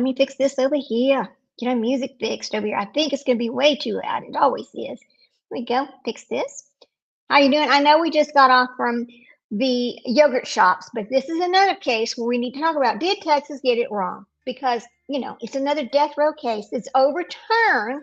me fix this over here. Get our music fixed over here. I think it's going to be way too loud. It always is. Here we go. Fix this. How you doing? I know we just got off from the yogurt shops, but this is another case where we need to talk about, did Texas get it wrong? Because, it's another death row case. It's overturned.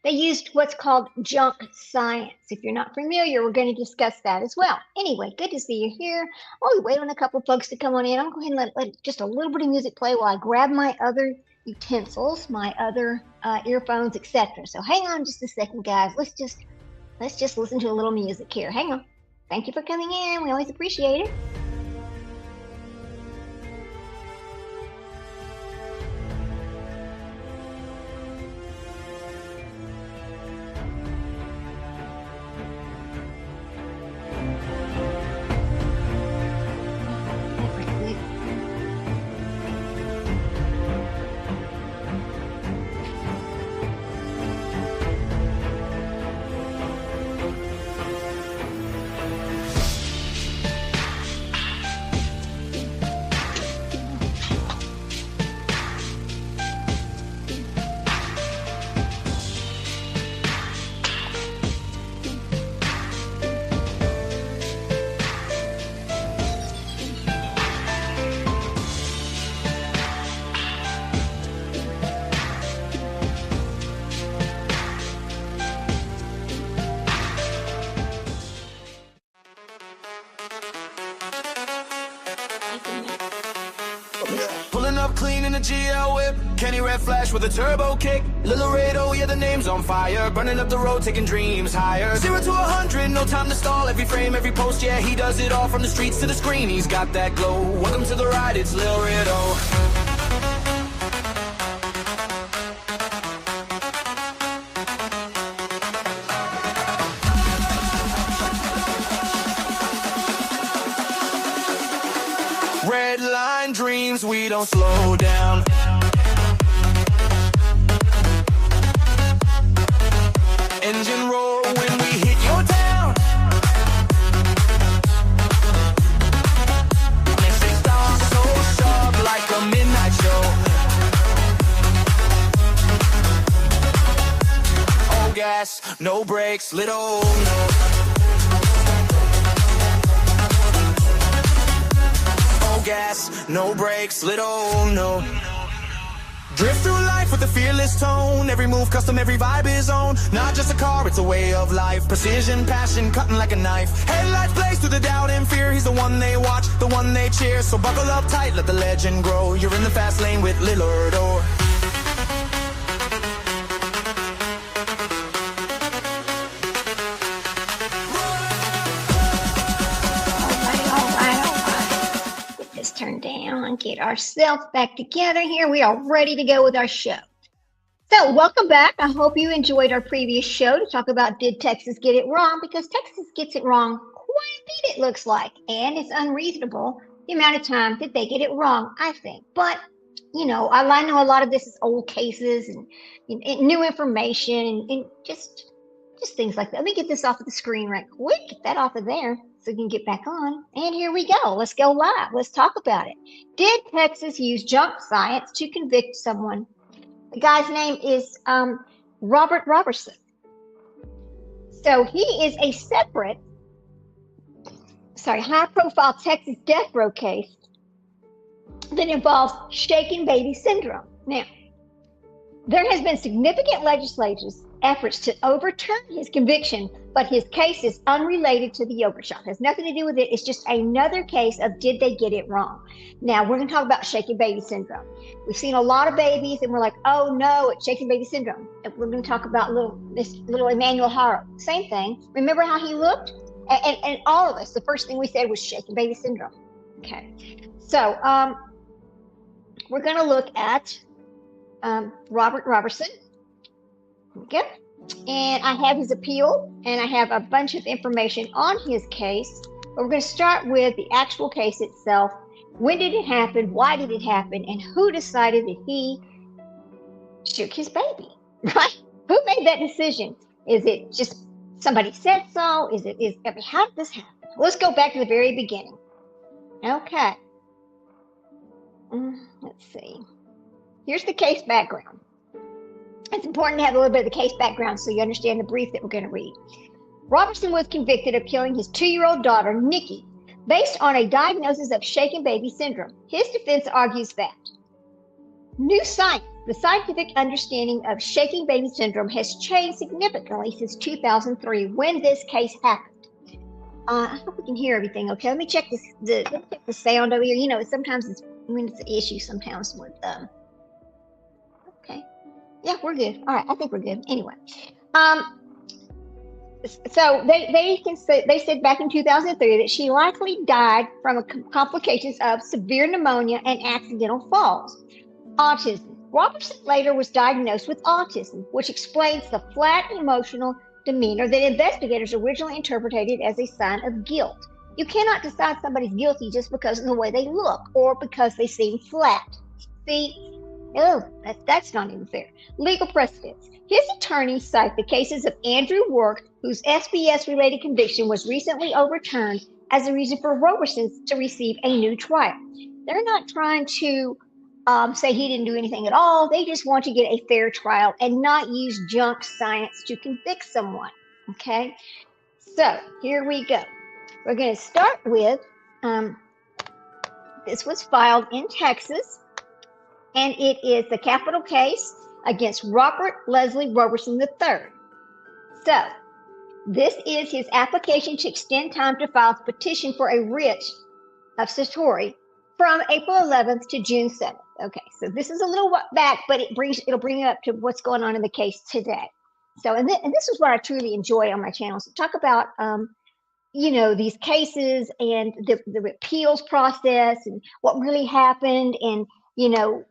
They used what's called junk science. If you're not familiar, we're going to discuss that as well. Anyway, good to see you here. While we wait on a couple folks to come on in, I'm going to go ahead and let just a little bit of music play while I grab my other utensils, my other earphones, etc. So hang on just a second, guys. Let's just listen to a little music here. Hang on. Thank you for coming in. We always appreciate it. Pulling up clean in a GL whip, Kenny Red Flash with a turbo kick. Lil Laredo, yeah, the name's on fire. Burning up the road, taking dreams higher. 0 to 100, no time to stall. Every frame, every post, yeah, he does it all. From the streets to the screen, he's got that glow. Welcome to the ride, it's Lil Laredo. Red line dreams, we don't slow down. Engine roar when we hit your town. Next star so sharp like a midnight show. All gas, no brakes, little no. Gas, no brakes, little no. Drift through life with a fearless tone. Every move custom, every vibe is on. Not just a car, it's a way of life. Precision, passion, cutting like a knife. Headlights blaze through the doubt and fear. He's the one they watch, the one they cheer. So buckle up tight, let the legend grow. You're in the fast lane with Lil Laredo. Turn down, get ourselves back together here. We are ready to go with our show. So welcome back. I hope you enjoyed our previous show to talk about, did Texas get it wrong? Because Texas gets it wrong quite a bit, it looks like. And it's unreasonable the amount of time that they get it wrong, I think. But, I know a lot of this is old cases and new information and just things like that. Let me get this off of the screen right quick. Get that off of there so we can get back on. And here we go. Let's go live. Let's talk about it. Did Texas use junk science to convict someone? The guy's name is Roberson. So he is a separate, high-profile Texas death row case that involves shaken baby syndrome. Now, there has been significant legislative efforts to overturn his conviction, but his case is unrelated to the yogurt shop. It has nothing to do with it. It's just another case of, did they get it wrong? Now, we're going to talk about shaken baby syndrome. We've seen a lot of babies and we're like, oh no, it's shaken baby syndrome. And we're going to talk about little Emmanuel Haro. Same thing. Remember how he looked? And all of us, the first thing we said was shaken baby syndrome. Okay. So we're going to look at Roberson. Okay. And I have his appeal and I have a bunch of information on his case. But we're going to start with the actual case itself. When did it happen? Why did it happen? And who decided that he shook his baby? Right? Who made that decision? Is it just somebody said so? How did this happen? Let's go back to the very beginning. Okay. Let's see. here's the case background. It's important to have a little bit of the case background so you understand the brief that we're going to read. Roberson was convicted of killing his 2-year-old daughter, Nikki, based on a diagnosis of shaken baby syndrome. His defense argues that new science, the scientific understanding of shaking baby syndrome, has changed significantly since 2003 when this case happened. I hope we can hear everything. Okay, let me check the sound over here. You know, sometimes it's an issue sometimes with Okay, yeah, we're good. All right, I think we're good. Anyway, so they said back in 2003 that she likely died from complications of severe pneumonia and accidental falls. Autism. Roberson later was diagnosed with autism, which explains the flat emotional demeanor that investigators originally interpreted as a sign of guilt. You cannot decide somebody's guilty just because of the way they look or because they seem flat. See, that's not even fair. Legal precedents. His attorneys cite the cases of Andrew Work, whose SBS-related conviction was recently overturned, as a reason for Roberson to receive a new trial. They're not trying to say he didn't do anything at all. They just want to get a fair trial and not use junk science to convict someone. Okay, so here we go. We're going to start with this was filed in Texas, and it is the capital case against Robert Leslie Roberson III. So this is his application to extend time to file the petition for a writ of certiorari from April 11th to June 7th. Okay, so this is a little back, but it'll bring you up to what's going on in the case today. So, and this is what I truly enjoy on my channel. So talk about, you know, these cases and the appeals process and what really happened, and, you know,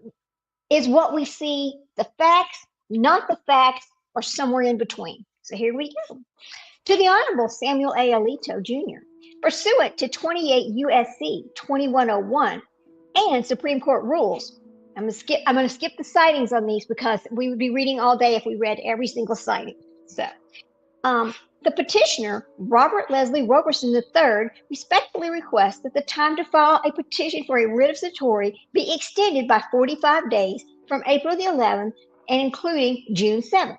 is what we see the facts, not the facts, or somewhere in between. So here we go. To the Honorable Samuel A. Alito, Jr., pursuant to 28 U.S.C. 2101 and Supreme Court rules. I'm going to skip the citings on these because we would be reading all day if we read every single citing. So, the petitioner, Robert Leslie Roberson III, respectfully requests that the time to file a petition for a writ of certiorari be extended by 45 days from April the 11th and including June 7th.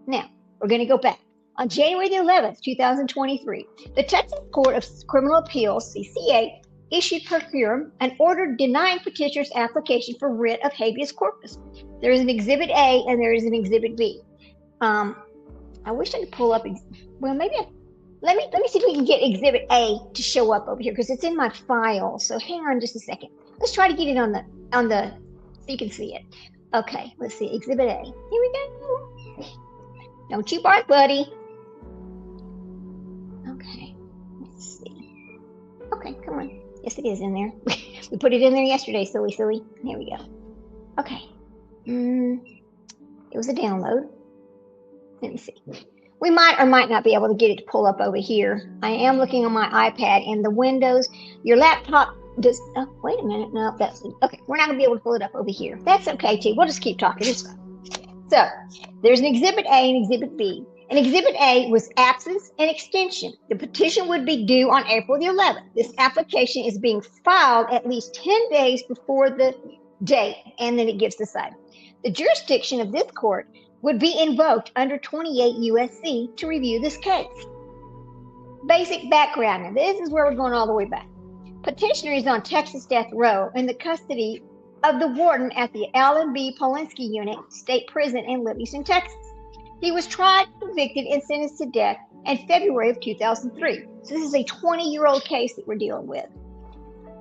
Now, we're going to go back. On January the 11th, 2023, the Texas Court of Criminal Appeals, CCA, issued per curiam an order denying petitioner's application for writ of habeas corpus. There is an Exhibit A and there is an Exhibit B. I wish I could pull up. Well, maybe let me see if we can get Exhibit A to show up over here because it's in my file. So hang on just a second. Let's try to get it on the so you can see it. Okay, let's see Exhibit A. Here we go. Don't you bark, buddy. Okay, let's see. Okay, come on. Yes, it is in there. We put it in there yesterday, silly. Here we go. Okay. It was a download. Let me see. We might or might not be able to get it to pull up over here. I am looking on my iPad and the Windows. Your laptop does. Oh, wait a minute. No, that's okay. We're not gonna be able to pull it up over here. That's okay, T. We'll just keep talking. It's fine. So there's an Exhibit A and Exhibit B. And Exhibit A was absence and extension. The petition would be due on April the 11th. This application is being filed at least 10 days before the date, and then it gives the site. The jurisdiction of this court would be invoked under 28 U.S.C. to review this case. Basic background, and this is where we're going all the way back. Petitioner is on Texas death row in the custody of the warden at the Allen B. Polinsky Unit State Prison in Livingston, Texas. He was tried, convicted, and sentenced to death in February of 2003. So this is a 20-year-old case that we're dealing with.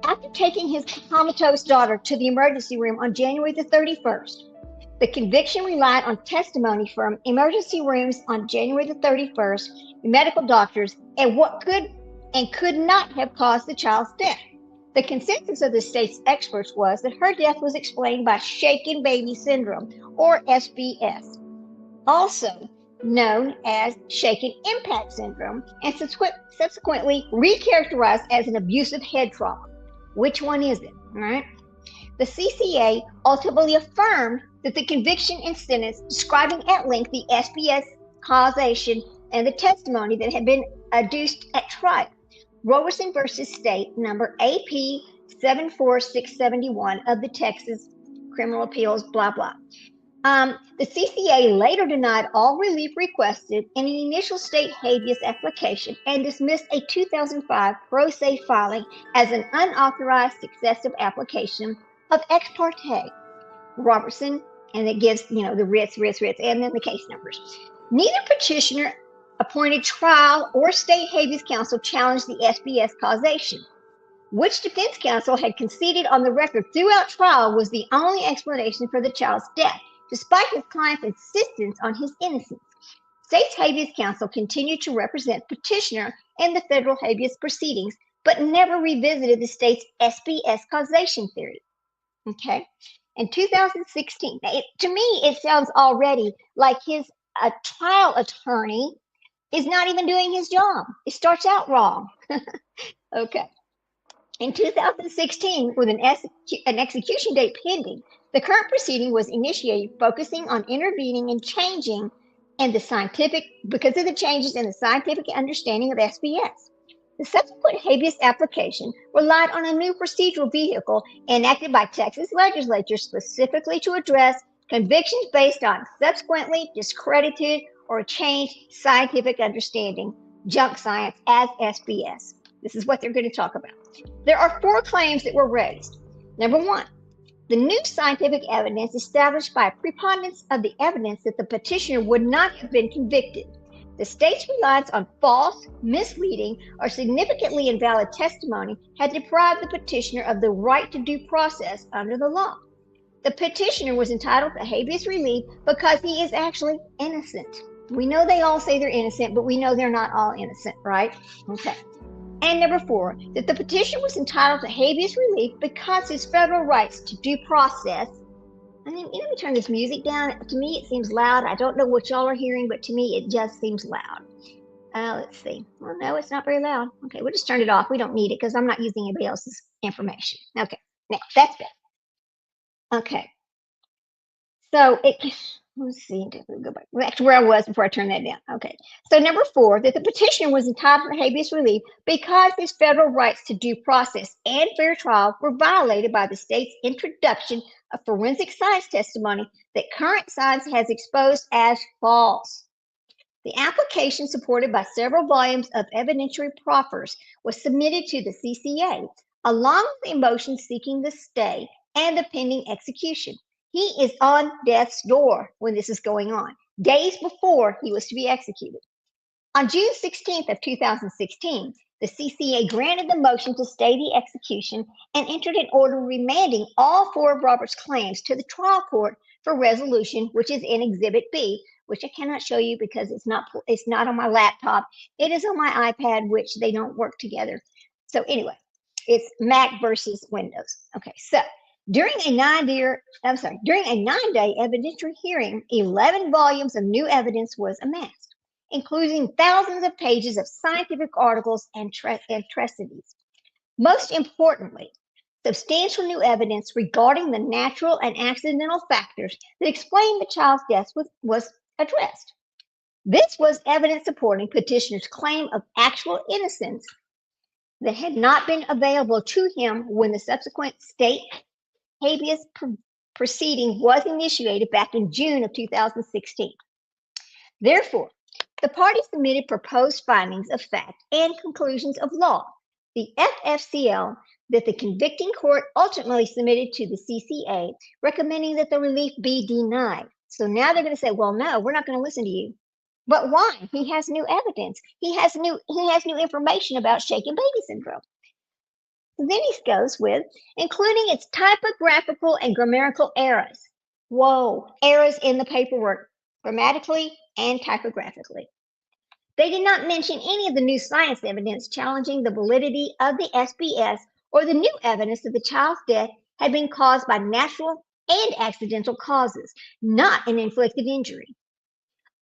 After taking his comatose daughter to the emergency room on January the 31st, the conviction relied on testimony from emergency rooms on January the 31st, medical doctors, and what could and could not have caused the child's death. The consensus of the state's experts was that her death was explained by shaken baby syndrome, or SBS, also known as shaken impact syndrome, and subsequently recharacterized as an abusive head trauma. Which one is it? All right. The CCA ultimately affirmed that the conviction and sentence describing at length the SBS causation and the testimony that had been adduced at trial. Roberson versus State number AP 74671 of the Texas criminal appeals, blah, blah. The CCA later denied all relief requested in an initial state habeas application and dismissed a 2005 pro se filing as an unauthorized successive application of ex parte Roberson, and it gives, the writs, and then the case numbers. Neither petitioner appointed trial or state habeas counsel challenged the SBS causation, which defense counsel had conceded on the record throughout trial was the only explanation for the child's death, despite his client's insistence on his innocence. State's habeas counsel continued to represent petitioner in the federal habeas proceedings, but never revisited the state's SBS causation theory. Okay. In 2016, to me, it sounds already like his trial attorney is not even doing his job. It starts out wrong. Okay. In 2016, with an execution date pending, the current proceeding was initiated focusing on intervening and changing in the scientific, because of the changes in the scientific understanding of SBS. The subsequent habeas application relied on a new procedural vehicle enacted by Texas legislature specifically to address convictions based on subsequently discredited or changed scientific understanding, junk science, as SBS. This is what they're going to talk about. There are 4 claims that were raised. Number 1, the new scientific evidence established by a preponderance of the evidence that the petitioner would not have been convicted. The state's reliance on false, misleading, or significantly invalid testimony had deprived the petitioner of the right to due process under the law. The petitioner was entitled to habeas relief because he is actually innocent. We know they all say they're innocent, but we know they're not all innocent, right? Okay. And number 4, that the petitioner was entitled to habeas relief because his federal rights to due process. I mean, let me turn this music down. To me, it seems loud. I don't know what y'all are hearing, but to me, it just seems loud. Let's see. Well, no, it's not very loud. Okay, we'll just turn it off. We don't need it because I'm not using anybody else's information. Okay, now that's better. Okay. So let's see, go back to where I was before I turn that down. Okay. So number 4, that the petitioner was entitled to habeas relief because his federal rights to due process and fair trial were violated by the state's introduction of forensic science testimony that current science has exposed as false. The application, supported by several volumes of evidentiary proffers, was submitted to the CCA, along with a motion seeking the stay and the pending execution. He is on death's door when this is going on, days before he was to be executed. On June 16th of 2016, the CCA granted the motion to stay the execution and entered an order remanding all 4 of Robert's claims to the trial court for resolution, which is in Exhibit B, which I cannot show you because it's not on my laptop. It is on my iPad, which they don't work together. So anyway, it's Mac versus Windows. Okay, so during a 9-day evidentiary hearing, 11 volumes of new evidence was amassed, including thousands of pages of scientific articles and treatises. Most importantly, substantial new evidence regarding the natural and accidental factors that explain the child's death was addressed. This was evidence supporting petitioner's claim of actual innocence that had not been available to him when the subsequent state habeas proceeding was initiated back in June of 2016. Therefore, the parties submitted proposed findings of fact and conclusions of law. The FFCL that the convicting court ultimately submitted to the CCA, recommending that the relief be denied. So now they're going to say, well, no, we're not going to listen to you. But why? He has new evidence. He has new information about shaken baby syndrome. Then he goes with, including its typographical and grammatical errors. Whoa, errors in the paperwork, grammatically and typographically. They did not mention any of the new science evidence challenging the validity of the SBS or the new evidence that the child's death had been caused by natural and accidental causes, not an inflicted injury.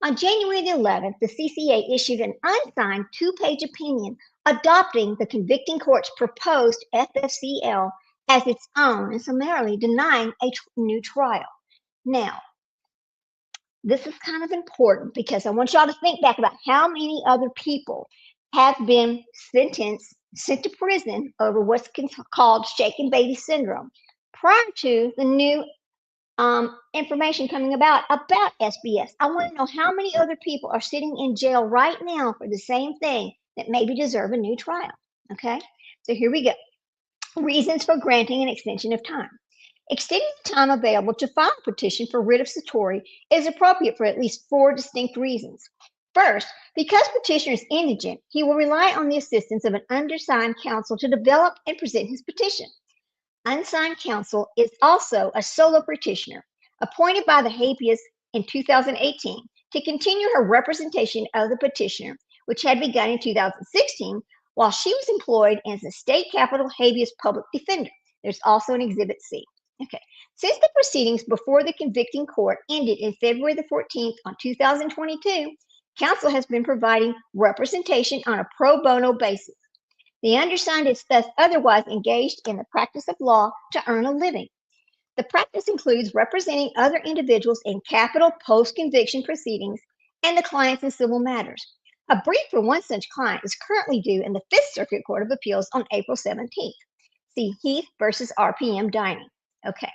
On January the 11th, the CCA issued an unsigned 2-page opinion adopting the convicting court's proposed FFCL as its own and summarily denying a new trial. Now, this is kind of important because I want y'all to think back about how many other people have been sent to prison over what's called shaken baby syndrome prior to the new information coming about SBS. I want to know how many other people are sitting in jail right now for the same thing that maybe deserve a new trial. Okay, so here we go. Reasons for granting an extension of time. Extending the time available to file a petition for writ of certiorari is appropriate for at least 4 distinct reasons. First, because petitioner is indigent, he will rely on the assistance of an undersigned counsel to develop and present his petition. Unsigned counsel is also a solo petitioner appointed by the habeas in 2018 to continue her representation of the petitioner, which had begun in 2016 while she was employed as a state capitol habeas public defender. There's also an Exhibit C. Okay. Since the proceedings before the convicting court ended in February the 14th on 2022, counsel has been providing representation on a pro bono basis. The undersigned is thus otherwise engaged in the practice of law to earn a living. The practice includes representing other individuals in capital post-conviction proceedings and the clients in civil matters. A brief for one such client is currently due in the Fifth Circuit Court of Appeals on April 17th. See Heath versus RPM Dining. Okay.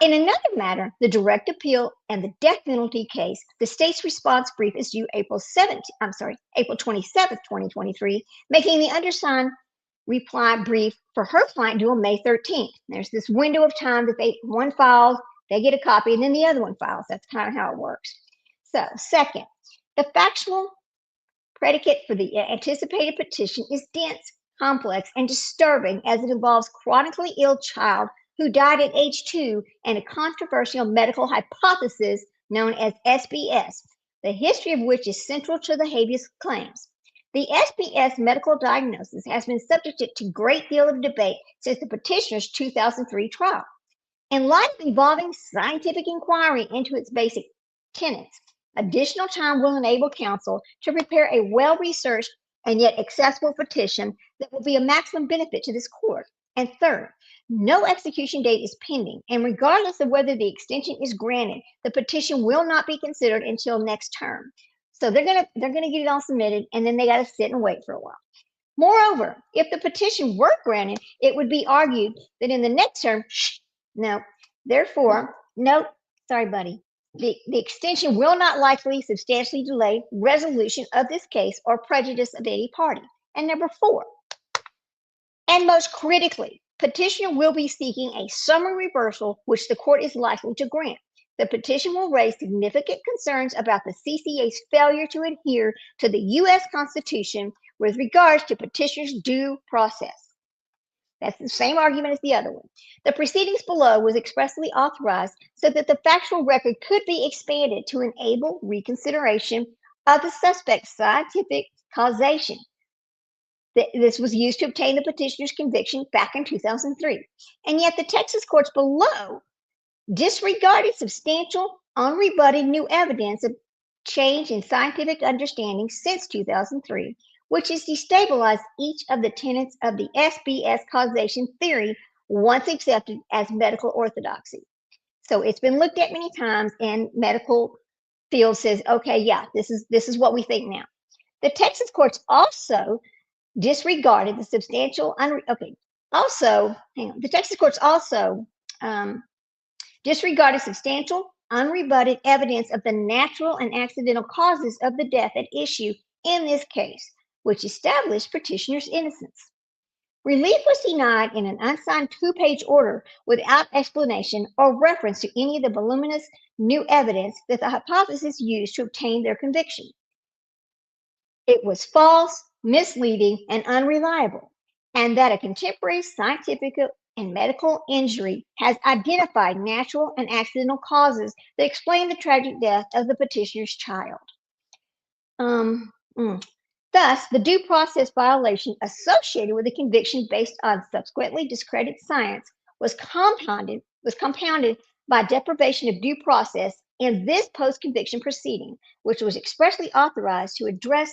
In another matter, the direct appeal and the death penalty case, the state's response brief is due April 27th, 2023, making the undersigned reply brief for her client due on May 13th. There's this window of time that one files, they get a copy, and then the other one files. That's kind of how it works. So, second, the factual predicate for the anticipated petition is dense, complex, and disturbing as it involves chronically ill child who died at age 2 and a controversial medical hypothesis known as SBS, the history of which is central to the habeas claims. The SBS medical diagnosis has been subjected to a great deal of debate since the petitioner's 2003 trial. In light of evolving scientific inquiry into its basic tenets, additional time will enable counsel to prepare a well-researched and yet accessible petition that will be a maximum benefit to this court. And third, no execution date is pending, and regardless of whether the extension is granted, the petition will not be considered until next term. So they're gonna get it all submitted, and then they got to sit and wait for a while. Moreover, if the petition were granted, it would be argued that in the next term, therefore, sorry, buddy, the extension will not likely substantially delay resolution of this case or prejudice of any party. And number 4, and most critically, petitioner will be seeking a summary reversal, which the court is likely to grant. The petition will raise significant concerns about the CCA's failure to adhere to the U.S. Constitution with regards to petitioner's due process. That's the same argument as the other one. The proceedings below was expressly authorized so that the factual record could be expanded to enable reconsideration of the suspect's scientific causation. This was used to obtain the petitioner's conviction back in 2003. And yet the Texas courts below disregarded substantial, unrebutted new evidence of change in scientific understanding since 2003, which has destabilized each of the tenets of the SBS causation theory once accepted as medical orthodoxy. So it's been looked at many times, and medical field says, okay, yeah, this is what we think now. The Texas courts also disregarded the substantial, the Texas courts also disregarded substantial, unrebutted evidence of the natural and accidental causes of the death at issue in this case, which established petitioner's innocence. Relief was denied in an unsigned 2-page order without explanation or reference to any of the voluminous new evidence that the hypothesis used to obtain their conviction. It was false, misleading, and unreliable, and that a contemporary scientific and medical injury has identified natural and accidental causes that explain the tragic death of the petitioner's child. Thus, the due process violation associated with the conviction based on subsequently discredited science was compounded by deprivation of due process in this post-conviction proceeding, which was expressly authorized to address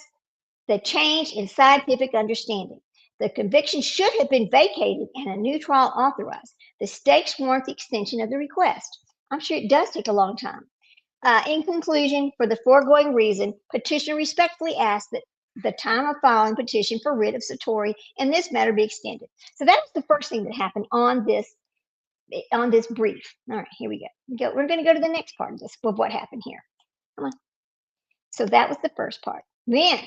the change in scientific understanding. The conviction should have been vacated and a new trial authorized. The stakes warrant the extension of the request. I'm sure it does take a long time. In conclusion, for the foregoing reason, petitioner respectfully asks that the time of filing petition for writ of certiorari in this matter be extended. So that was the first thing that happened on this on this brief. All right, here we go. We're going to go to the next part of this, of what happened here. Come on. So that was the first part. Then,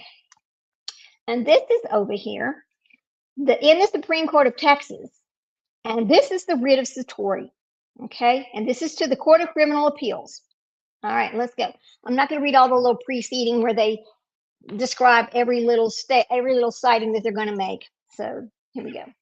and this is over here, in the Supreme Court of Texas, and this is the writ of Satori, okay? And this is to the Court of Criminal Appeals. All right, let's go. I'm not going to read all the little preceding where they describe every little citing that they're going to make. So here we go. Let's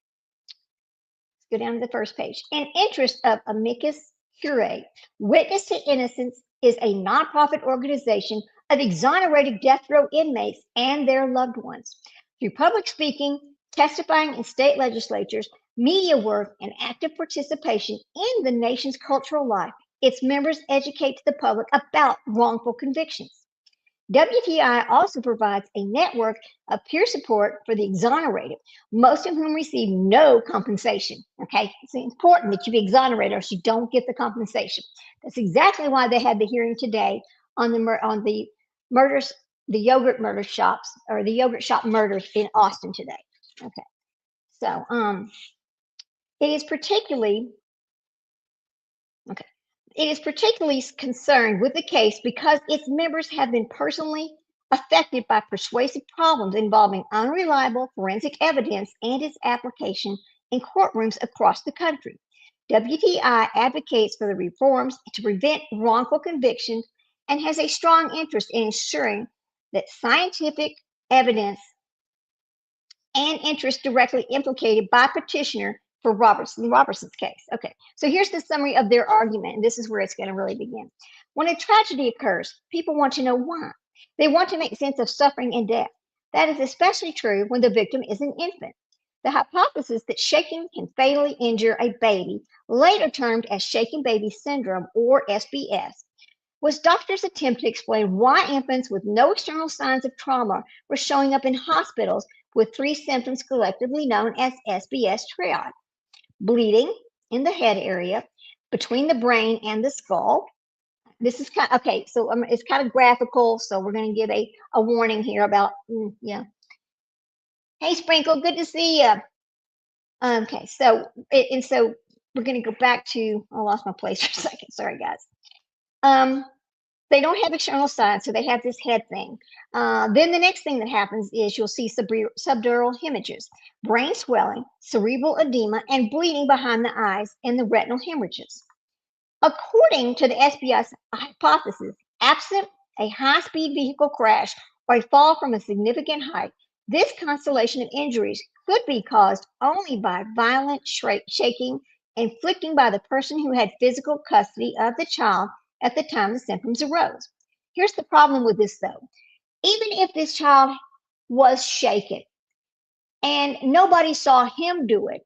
go down to the first page. In interest of amicus curiae, Witness to Innocence is a nonprofit organization of exonerated death row inmates and their loved ones. Through public speaking, testifying in state legislatures, media work, and active participation in the nation's cultural life, its members educate the public about wrongful convictions. WTI also provides a network of peer support for the exonerated, most of whom receive no compensation. Okay, it's important that you be exonerated or else you don't get the compensation. That's exactly why they had the hearing today on the murders, the yogurt murder shops, or the yogurt shop murders in Austin today. Okay, so it is particularly concerned with the case because its members have been personally affected by persuasive problems involving unreliable forensic evidence and its application in courtrooms across the country. WTI advocates for the reforms to prevent wrongful convictions and has a strong interest in ensuring that scientific evidence and interest directly implicated by petitioner for Roberson's case. Okay, so here's the summary of their argument, and this is where it's going to really begin. When a tragedy occurs, people want to know why. They want to make sense of suffering and death. That is especially true when the victim is an infant. The hypothesis that shaking can fatally injure a baby, later termed as shaken baby syndrome or SBS, was doctors' attempt to explain why infants with no external signs of trauma were showing up in hospitals with three symptoms collectively known as SBS triad: bleeding in the head area, between the brain and the skull. This is kind of, okay, so it's kind of graphical, so we're going to give a warning here about, yeah. Hey, Sprinkle, good to see you. Okay, so we're going to go back to, I lost my place for a second. Sorry, guys. They don't have external signs, so they have this head thing. Then the next thing that happens is you'll see subdural hemorrhages, brain swelling, cerebral edema, and bleeding behind the eyes and the retinal hemorrhages. According to the SBS hypothesis, absent a high-speed vehicle crash or a fall from a significant height, this constellation of injuries could be caused only by violent shaking inflicted by the person who had physical custody of the child at the time the symptoms arose. Here's the problem with this, though. Even if this child was shaken and nobody saw him do it,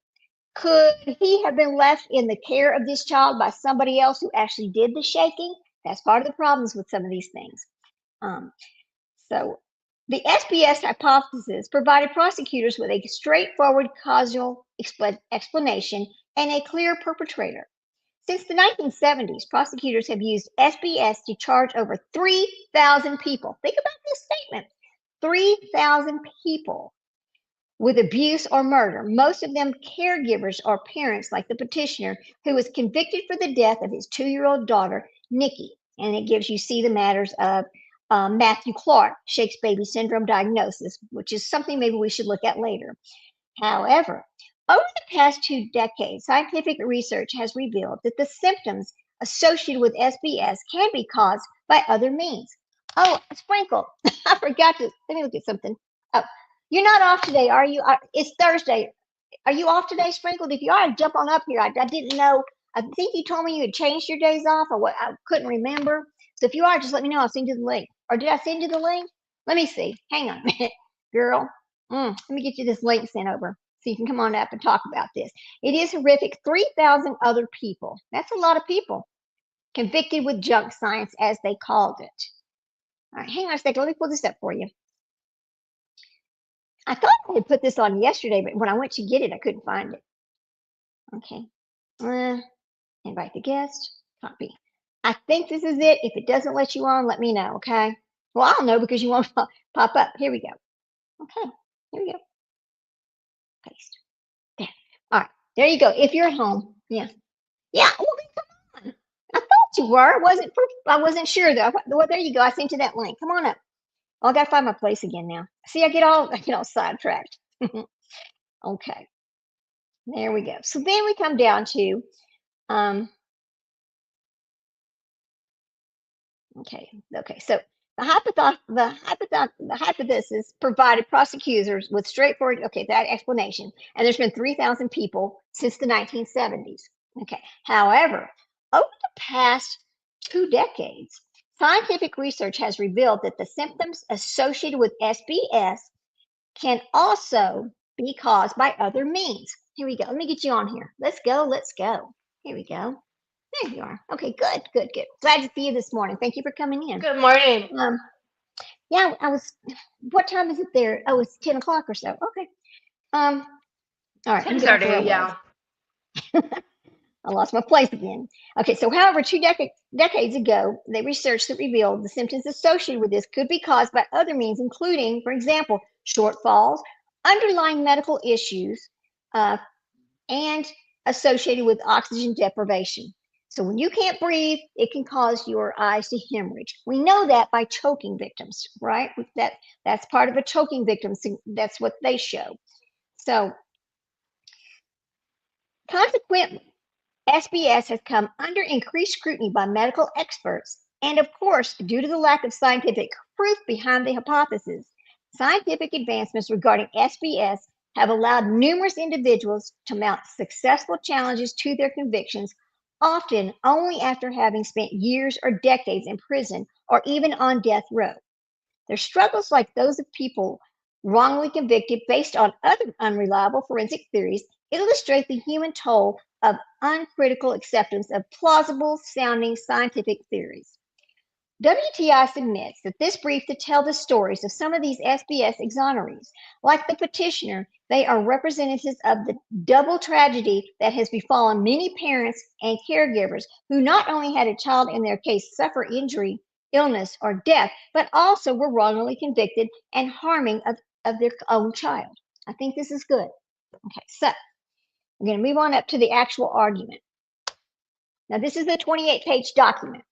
could he have been left in the care of this child by somebody else who actually did the shaking? That's part of the problems with some of these things. So the SBS hypothesis provided prosecutors with a straightforward causal explanation and a clear perpetrator. Since the 1970s, prosecutors have used SBS to charge over 3,000 people. Think about this statement: 3,000 people with abuse or murder, most of them caregivers or parents like the petitioner who was convicted for the death of his 2-year-old daughter, Nikki. And it gives you see the matters of Matthew Clark, Shakes baby syndrome diagnosis, which is something maybe we should look at later. However, over the past 2 decades, scientific research has revealed that the symptoms associated with SBS can be caused by other means. Oh, Sprinkle, I forgot to, let me look at something. Oh, you're not off today, are you? It's Thursday. Are you off today, Sprinkled? If you are, jump on up here. I didn't know. I think you told me you had changed your days off, or what? I couldn't remember. So if you are, just let me know. I'll send you the link. Or did I send you the link? Let me see. Hang on a minute, girl. Let me get you this link sent over so you can come on up and talk about this. It is horrific. 3,000 other people. That's a lot of people convicted with junk science, as they called it. All right, hang on a second. Let me pull this up for you. I thought I had put this on yesterday, but when I went to get it, I couldn't find it. Okay. Invite the guest. Copy. I think this is it. If it doesn't let you on, let me know, okay? Well, I'll know because you won't pop up. Here we go. Okay. Here we go. Paste. There. All right. There you go. If you're at home. Yeah. Yeah, well, then come on. I thought you were. I wasn't sure though. Well, there you go. I sent you that link. Come on up. Oh, I gotta find my place again now. See, I get all sidetracked. Okay, there we go. So then we come down to um, okay. So the hypothesis provided prosecutors with straightforward, that explanation, and there's been 3,000 people since the 1970s. Okay. However, over the past 2 decades, scientific research has revealed that the symptoms associated with SBS can also be caused by other means. Here we go. Let me get you on here. Let's go. Let's go. Here we go. There you are. Okay, good. Glad to see you this morning. Thank you for coming in. Good morning. Um, yeah, what time is it there? Oh, it's 10 o'clock or so. Okay. All right, let me get back to where I 10:30, was. yeah. I lost my place again. Okay, so however, decades ago, they researched that revealed the symptoms associated with this could be caused by other means, including, for example, shortfalls, underlying medical issues, uh, and associated with oxygen deprivation. So when you can't breathe, it can cause your eyes to hemorrhage. We know that by choking victims, right? That's part of a choking victim. So that's what they show. So consequently, SBS has come under increased scrutiny by medical experts. And of course, due to the lack of scientific proof behind the hypothesis, scientific advancements regarding SBS have allowed numerous individuals to mount successful challenges to their convictions, often only after having spent years or decades in prison or even on death row. Their struggles, like those of people wrongly convicted based on other unreliable forensic theories, illustrate the human toll of uncritical acceptance of plausible sounding scientific theories. WTI submits that this brief to tell the stories of some of these SBS exonerees. Like the petitioner, they are representatives of the double tragedy that has befallen many parents and caregivers who not only had a child in their case suffer injury, illness, or death, but also were wrongly convicted and harming of their own child. I think this is good. Okay, so we're going to move on up to the actual argument. Now, this is a 28-page document.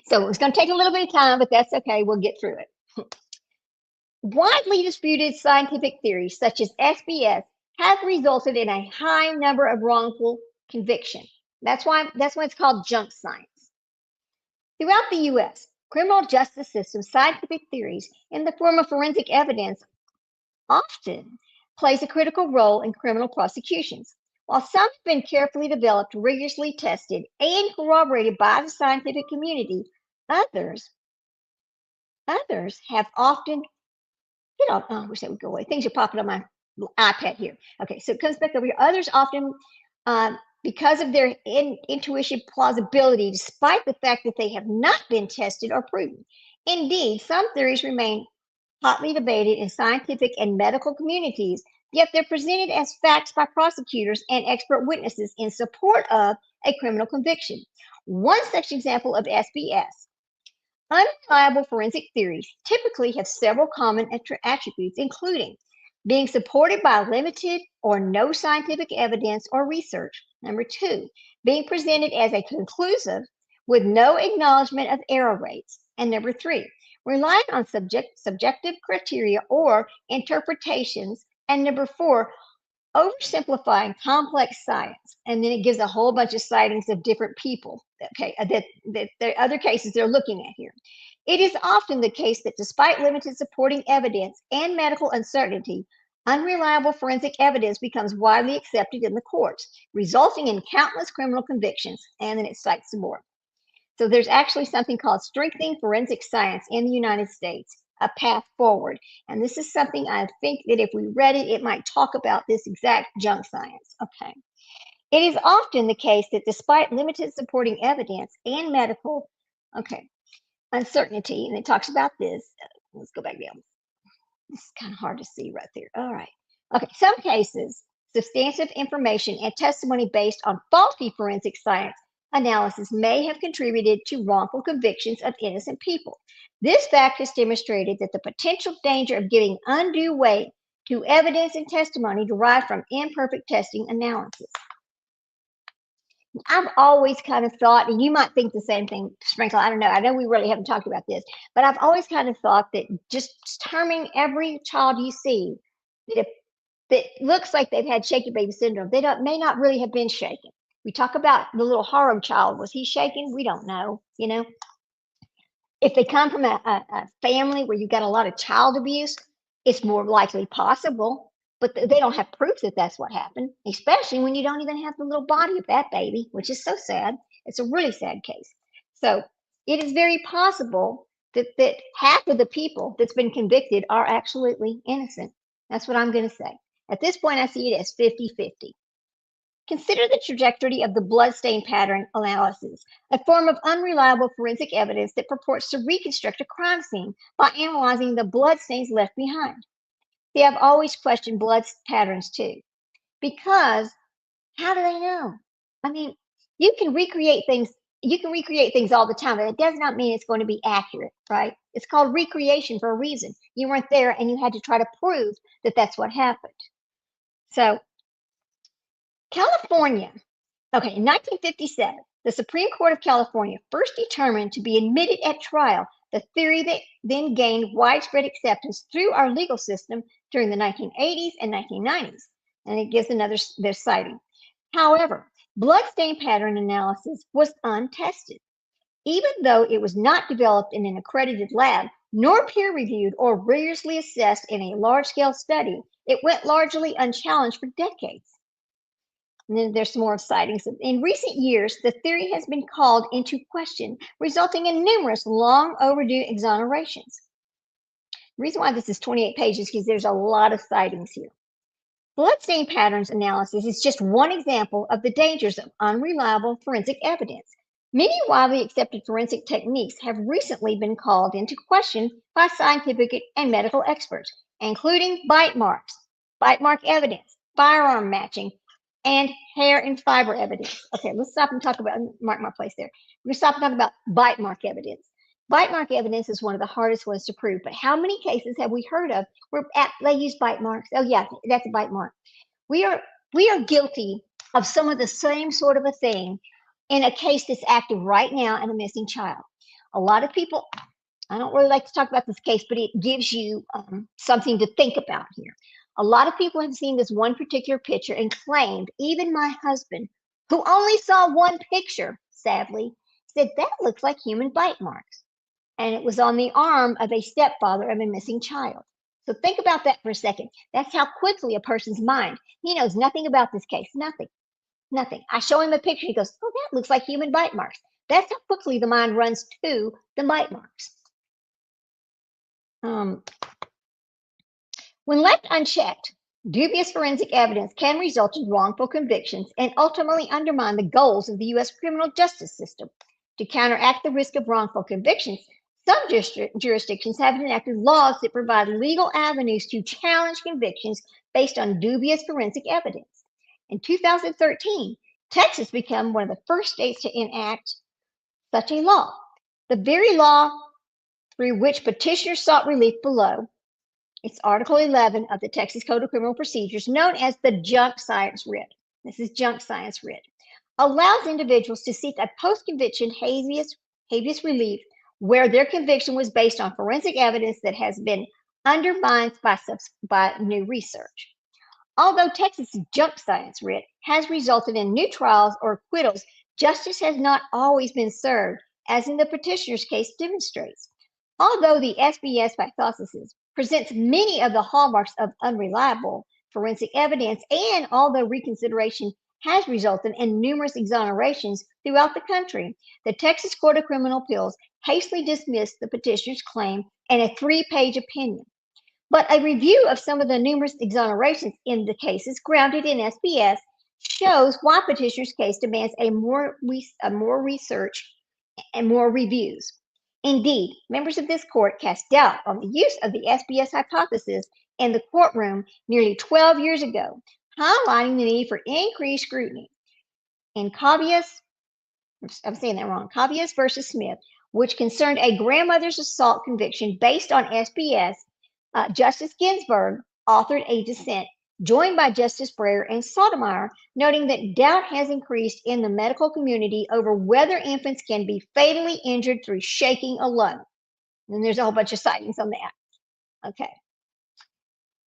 So it's going to take a little bit of time, but that's okay. We'll get through it. Widely disputed scientific theories, such as SBS, have resulted in a high number of wrongful conviction. That's why it's called junk science. Throughout the U.S., criminal justice system scientific theories in the form of forensic evidence often plays a critical role in criminal prosecutions. While some have been carefully developed, rigorously tested, and corroborated by the scientific community, others have often, I wish that would go away. Things are popping on my iPad here. Okay, so it comes back over here. Others often, because of their intuition plausibility, despite the fact that they have not been tested or proven. Indeed, some theories remain hotly debated in scientific and medical communities, yet they're presented as facts by prosecutors and expert witnesses in support of a criminal conviction. One such example of SBS. Unreliable forensic theories typically have several common attributes, including being supported by limited or no scientific evidence or research. Number two, being presented as a conclusive with no acknowledgement of error rates. And number three, relying on subjective criteria or interpretations. And number four, oversimplifying complex science. And then it gives a whole bunch of sightings of different people, that there are other cases they're looking at here. It is often the case that despite limited supporting evidence and medical uncertainty, unreliable forensic evidence becomes widely accepted in the courts, resulting in countless criminal convictions. And then it cites some more. So there's actually something called Strengthening Forensic Science in the United States, a path forward. And this is something I think that if we read it, it might talk about this exact junk science. Okay. It is often the case that despite limited supporting evidence and medical, uncertainty, and it talks about this. Let's go back down. This is kind of hard to see right there. All right. Okay. Some cases, substantive information and testimony based on faulty forensic science analysis may have contributed to wrongful convictions of innocent people. This fact has demonstrated that the potential danger of giving undue weight to evidence and testimony derived from imperfect testing analysis. I've always kind of thought, and you might think the same thing, Sprinkle. I don't know. I know we really haven't talked about this, but I've always kind of thought that just terming every child you see that if that looks like they've had shaky baby syndrome, they don't may not really have been shaken. We talk about the little Haram child. Was he shaken? We don't know. If they come from a family where you've got a lot of child abuse, it's more likely possible, but they don't have proof that that's what happened, especially when you don't even have the little body of that baby, which is so sad. It's a really sad case. So it is very possible that half of the people that's been convicted are absolutely innocent. That's what I'm going to say. At this point, I see it as 50-50. Consider the trajectory of the bloodstain pattern analysis, a form of unreliable forensic evidence that purports to reconstruct a crime scene by analyzing the bloodstains left behind. See, I've always questioned blood patterns too, because how do they know? I mean, you can recreate things. You can recreate things all the time, but it does not mean it's going to be accurate, right? It's called recreation for a reason. You weren't there and you had to try to prove that that's what happened. So California. Okay, in 1957, the Supreme Court of California first determined to be admitted at trial the theory that then gained widespread acceptance through our legal system during the 1980s and 1990s. And it gives another their citing. However, bloodstain pattern analysis was untested. Even though it was not developed in an accredited lab, nor peer-reviewed or rigorously assessed in a large-scale study, it went largely unchallenged for decades. And then there's some more sightings. In recent years, the theory has been called into question, resulting in numerous long overdue exonerations. The reason why this is 28 pages is because there's a lot of sightings here. Bloodstain patterns analysis is just one example of the dangers of unreliable forensic evidence. Many widely accepted forensic techniques have recently been called into question by scientific and medical experts, including bite marks, bite mark evidence, firearm matching, and hair and fiber evidence. Okay, let's stop and talk about, mark my place there. We're going to stop and talk about bite mark evidence. Bite mark evidence is one of the hardest ones to prove, but how many cases have we heard of where they use bite marks? Oh yeah, that's a bite mark. We are guilty of some of the same sort of a thing in a case that's active right now in a missing child. A lot of people, I don't really like to talk about this case, but it gives you something to think about here. A lot of people have seen this one particular picture and claimed, even my husband, who only saw one picture, sadly, said that looks like human bite marks. And it was on the arm of a stepfather of a missing child. So think about that for a second. That's how quickly a person's mind, he knows nothing about this case, nothing. I show him a picture, he goes, oh, that looks like human bite marks. That's how quickly the mind runs to the bite marks. When left unchecked, dubious forensic evidence can result in wrongful convictions and ultimately undermine the goals of the U.S. criminal justice system. To counteract the risk of wrongful convictions, some jurisdictions have enacted laws that provide legal avenues to challenge convictions based on dubious forensic evidence. In 2013, Texas became one of the first states to enact such a law. The very law through which petitioners sought relief below, it's Article 11 of the Texas Code of Criminal Procedures, known as the junk science writ. This is junk science writ. Allows individuals to seek a post-conviction habeas relief where their conviction was based on forensic evidence that has been undermined by new research. Although Texas's junk science writ has resulted in new trials or acquittals, justice has not always been served, as in the petitioner's case demonstrates. Although the SBS hypothesis presents many of the hallmarks of unreliable forensic evidence, and although reconsideration has resulted in numerous exonerations throughout the country, the Texas Court of Criminal Appeals hastily dismissed the petitioner's claim in a 3-page opinion. But a review of some of the numerous exonerations in the cases grounded in SBS shows why petitioner's case demands more research and more reviews. Indeed, members of this court cast doubt on the use of the SBS hypothesis in the courtroom nearly 12 years ago, highlighting the need for increased scrutiny. In Cavias, I'm saying that wrong, Cavias versus Smith, which concerned a grandmother's assault conviction based on SBS, Justice Ginsburg authored a dissent joined by Justice Breyer and Sotomayor, noting that doubt has increased in the medical community over whether infants can be fatally injured through shaking alone. And there's a whole bunch of sightings on that. Okay.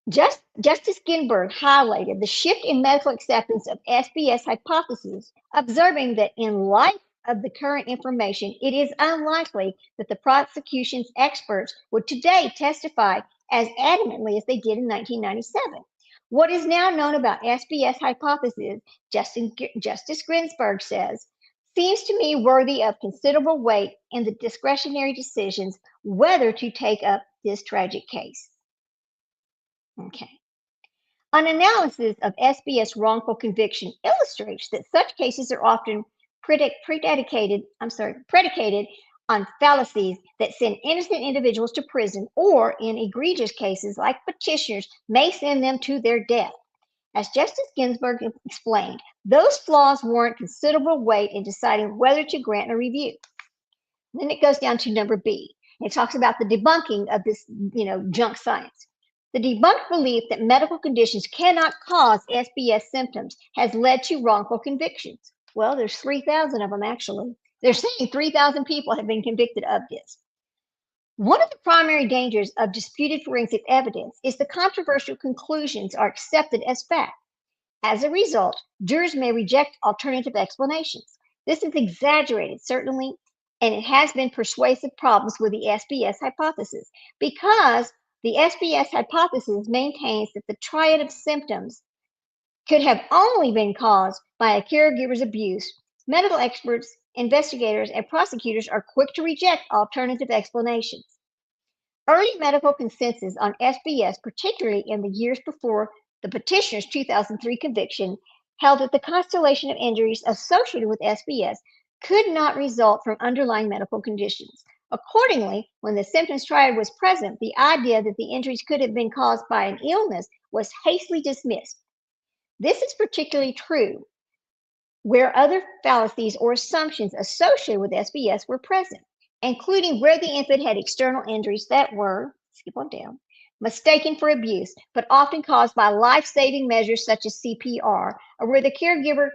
Justice Ginsburg highlighted the shift in medical acceptance of SBS hypotheses, observing that in light of the current information, it is unlikely that the prosecution's experts would today testify as adamantly as they did in 1997. What is now known about SBS hypotheses, Justice Ginsburg says, seems to me worthy of considerable weight in the discretionary decisions whether to take up this tragic case. Okay. An analysis of SBS wrongful conviction illustrates that such cases are often predicated on fallacies that send innocent individuals to prison, or in egregious cases like petitioners may send them to their death. As Justice Ginsburg explained, those flaws warrant considerable weight in deciding whether to grant a review. Then it goes down to number B. It talks about the debunking of this, junk science. The debunked belief that medical conditions cannot cause SBS symptoms has led to wrongful convictions. Well, there's 3,000 of them, actually. They're saying 3,000 people have been convicted of this. One of the primary dangers of disputed forensic evidence is the controversial conclusions are accepted as fact. As a result, jurors may reject alternative explanations. This is exaggerated, certainly, and it has been persuasive problems with the SBS hypothesis, because the SBS hypothesis maintains that the triad of symptoms could have only been caused by a caregiver's abuse. Medical experts, investigators, and prosecutors are quick to reject alternative explanations. Early medical consensus on SBS, particularly in the years before the petitioner's 2003 conviction, held that the constellation of injuries associated with SBS could not result from underlying medical conditions. Accordingly, when the symptoms triad was present, the idea that the injuries could have been caused by an illness was hastily dismissed. This is particularly true where other fallacies or assumptions associated with SBS were present, including where the infant had external injuries that were, skip on down, mistaken for abuse, but often caused by life-saving measures such as CPR, or where the caregiver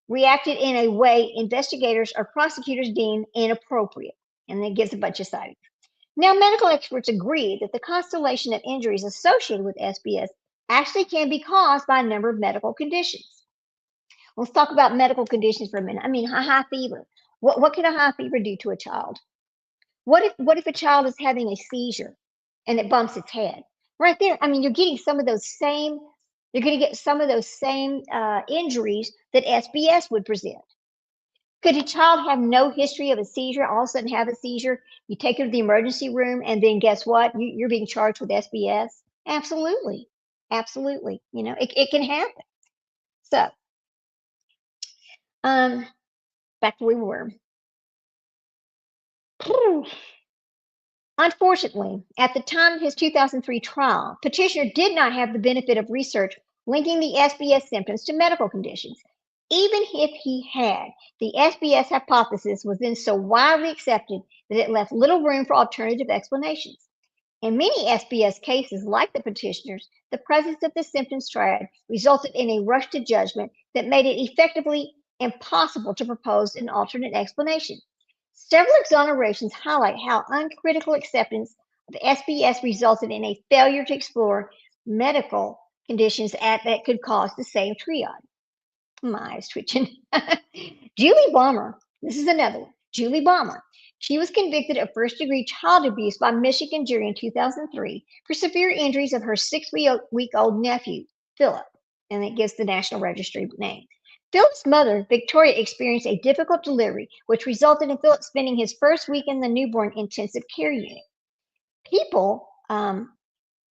reacted in a way investigators or prosecutors deemed inappropriate. And it gives a bunch of sightings. Now, medical experts agree that the constellation of injuries associated with SBS actually can be caused by a number of medical conditions. Let's talk about medical conditions for a minute. I mean, high fever. What can a high fever do to a child? What if a child is having a seizure and it bumps its head? Right there, I mean, you're going to get some of those same injuries that SBS would present. Could a child have no history of a seizure, all of a sudden have a seizure, you take her to the emergency room, and then guess what? You're being charged with SBS? Absolutely. Absolutely. It can happen. So, back to where we were. Unfortunately, at the time of his 2003 trial, petitioner did not have the benefit of research linking the SBS symptoms to medical conditions. Even if he had, the SBS hypothesis was then so widely accepted that it left little room for alternative explanations. In many SBS cases, like the petitioner's, the presence of the symptoms triad resulted in a rush to judgment that made it effectively impossible to propose an alternate explanation. Several exonerations highlight how uncritical acceptance of SBS resulted in a failure to explore medical conditions that could cause the same triad. My eyes twitching. Julie Balmer, this is another one. Julie Balmer. She was convicted of first-degree child abuse by Michigan jury in 2003 for severe injuries of her 6-week-old nephew, Philip, and it gives the National Registry name. Philip's mother, Victoria, experienced a difficult delivery, which resulted in Philip spending his first week in the newborn intensive care unit. People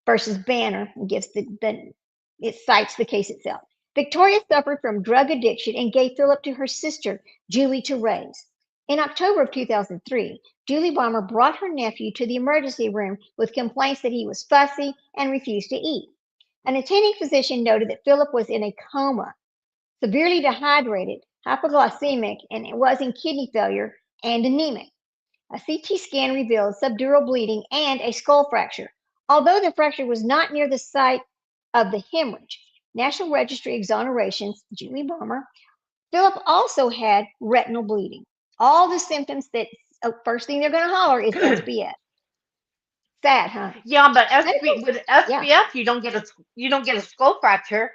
versus Banner gives it cites the case itself. Victoria suffered from drug addiction and gave Philip to her sister, Julie, to raise. In October of 2003, Julie Balmer brought her nephew to the emergency room with complaints that he was fussy and refused to eat. An attending physician noted that Philip was in a coma, severely dehydrated, hypoglycemic, and was in kidney failure and anemic. A CT scan revealed subdural bleeding and a skull fracture. Although the fracture was not near the site of the hemorrhage, National Registry Exonerations, Julie Balmer, Philip also had retinal bleeding. All the symptoms that first thing they're going to holler is SBS. Sad, huh? Yeah, but Medical, with yeah, SBF you don't get a skull fracture.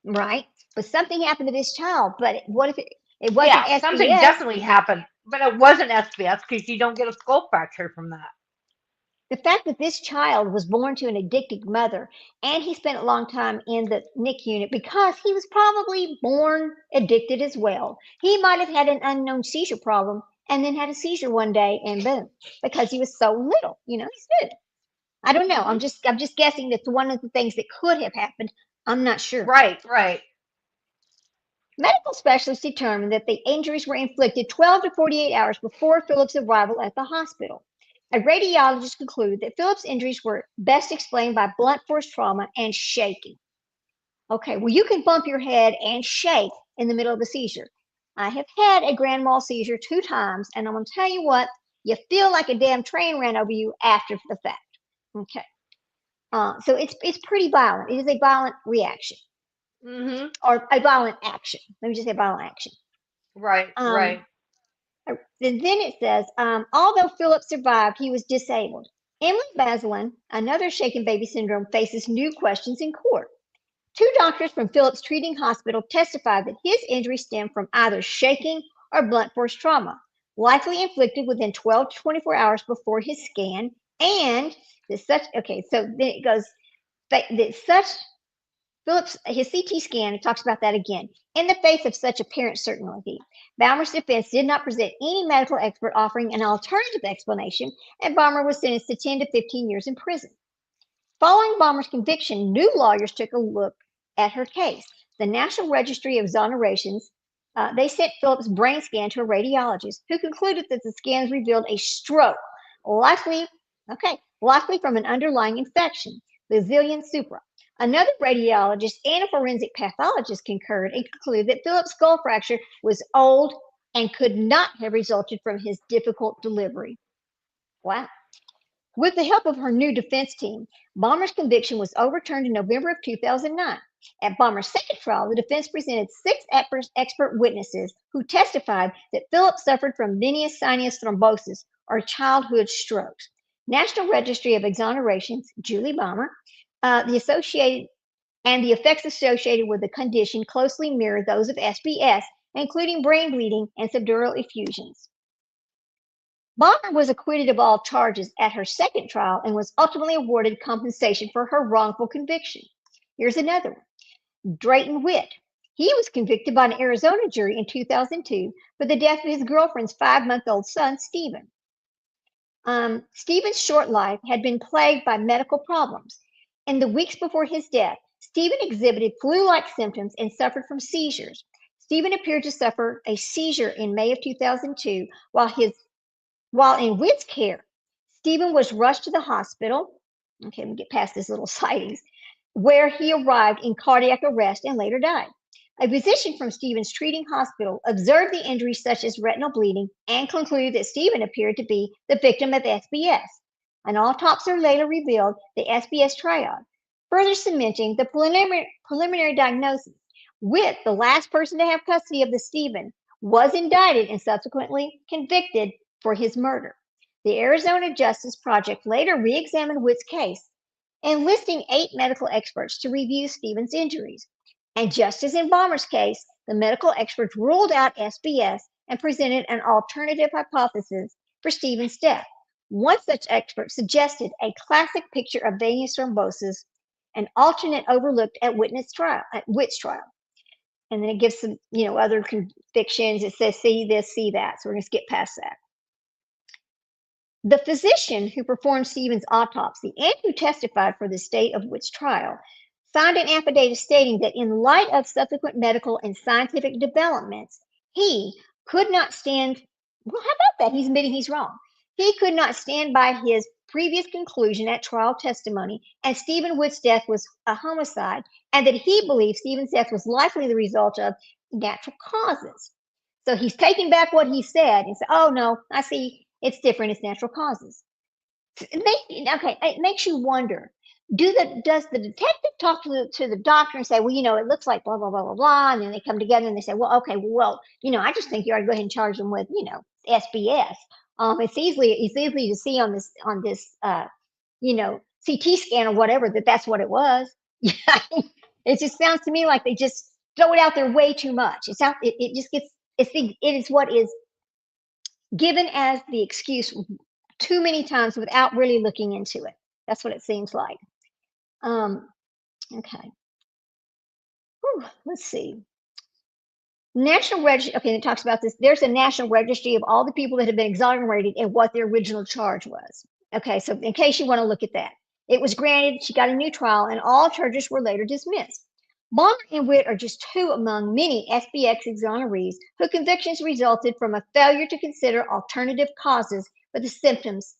right. But something happened to this child. But what if it wasn't Yeah, something SBS? definitely happened, but it wasn't SBF because you don't get a skull fracture from that. The fact that this child was born to an addicted mother and he spent a long time in the NICU unit because he was probably born addicted as well. He might have had an unknown seizure problem and then had a seizure one day and boom, because he was so little, he's good. I don't know. Hmm. I'm just guessing that's one of the things that could have happened. I'm not sure. Right, right. Medical specialists determined that the injuries were inflicted 12 to 48 hours before Phillips' arrival at the hospital. A radiologist concluded that Phillips' injuries were best explained by blunt force trauma and shaking. Okay, well, you can bump your head and shake in the middle of a seizure. I have had a grand mal seizure 2 times, and I'm going to tell you what, you feel like a damn train ran over you after the fact. Okay, so it's pretty violent. It is a violent reaction Hmm. or a violent action. Let me just say violent action. Right, Um, right. And then it says, although Philip survived, he was disabled. Emily Bazelon, another shaken baby syndrome, faces new questions in court. Two doctors from Philip's treating hospital testified that his injury stemmed from either shaking or blunt force trauma, likely inflicted within 12 to 24 hours before his scan, and that such, okay, so then it goes, that such Phillips, his CT scan, talks about that again. In the face of such apparent certainty, Balmer's defense did not present any medical expert offering an alternative explanation, and Balmer was sentenced to 10 to 15 years in prison. Following Balmer's conviction, new lawyers took a look at her case. The National Registry of Exonerations, they sent Phillips' brain scan to a radiologist who concluded that the scans revealed a stroke, likely, likely from an underlying infection, Basilian supra. Another radiologist and a forensic pathologist concurred and concluded that Phillips' skull fracture was old and could not have resulted from his difficult delivery. Wow. With the help of her new defense team, Balmer's conviction was overturned in November of 2009. At Balmer's second trial, the defense presented 6 expert witnesses who testified that Phillips suffered from venous sinus thrombosis or childhood strokes. National Registry of Exonerations, Julie Balmer, the associated and the effects associated with the condition closely mirror those of SBS, including brain bleeding and subdural effusions. Balmer was acquitted of all charges at her second trial and was ultimately awarded compensation for her wrongful conviction. Here's another one. Drayton Witt. He was convicted by an Arizona jury in 2002 for the death of his girlfriend's 5-month-old son, Stephen. Stephen's short life had been plagued by medical problems. In the weeks before his death, Stephen exhibited flu-like symptoms and suffered from seizures. Stephen appeared to suffer a seizure in May of 2002 while in Witt's care. Stephen was rushed to the hospital. Okay, we get past this little sightings, where he arrived in cardiac arrest and later died. A physician from Stephen's treating hospital observed the injuries such as retinal bleeding and concluded that Stephen appeared to be the victim of SBS. An autopsy later revealed the SBS triad, further cementing the preliminary diagnosis. Witt, the last person to have custody of the Stephen, was indicted and subsequently convicted for his murder. The Arizona Justice Project later re-examined Witt's case, enlisting 8 medical experts to review Stephen's injuries. And just as in Balmer's case, the medical experts ruled out SBS and presented an alternative hypothesis for Stephen's death. One such expert suggested a classic picture of venous thrombosis, an alternate overlooked at Witt's trial. And then it gives some, other convictions. It says, see this, see that. So we're going to skip past that. The physician who performed Stephen's autopsy and who testified for the state of Witt's trial signed an affidavit stating that in light of subsequent medical and scientific developments, he could not stand. Well, how about that? He's admitting he's wrong. He could not stand by his previous conclusion at trial testimony, and Stephen Witt's death was a homicide, and that he believed Stephen's death was likely the result of natural causes. So he's taking back what he said and said, oh, no, I see. It's different. It's natural causes. It makes you wonder. does the detective talk to the doctor and say, well, it looks like blah blah blah blah blah, and then they come together and they say, well, okay, well, I just think you ought to go ahead and charge them with, SBS. It's easy to see on this CT scan or whatever that's what it was. It just sounds to me like they just throw it out there way too much. It just gets it is what is given as the excuse too many times without really looking into it. That's what it seems like. Okay. Whew, let's see. National Registry. Okay, it talks about this. There's a national registry of all the people that have been exonerated and what their original charge was. Okay, so in case you want to look at that, it was granted. She got a new trial, and all charges were later dismissed. Bonner and Witt are just two among many SBX exonerees whose convictions resulted from a failure to consider alternative causes for the symptoms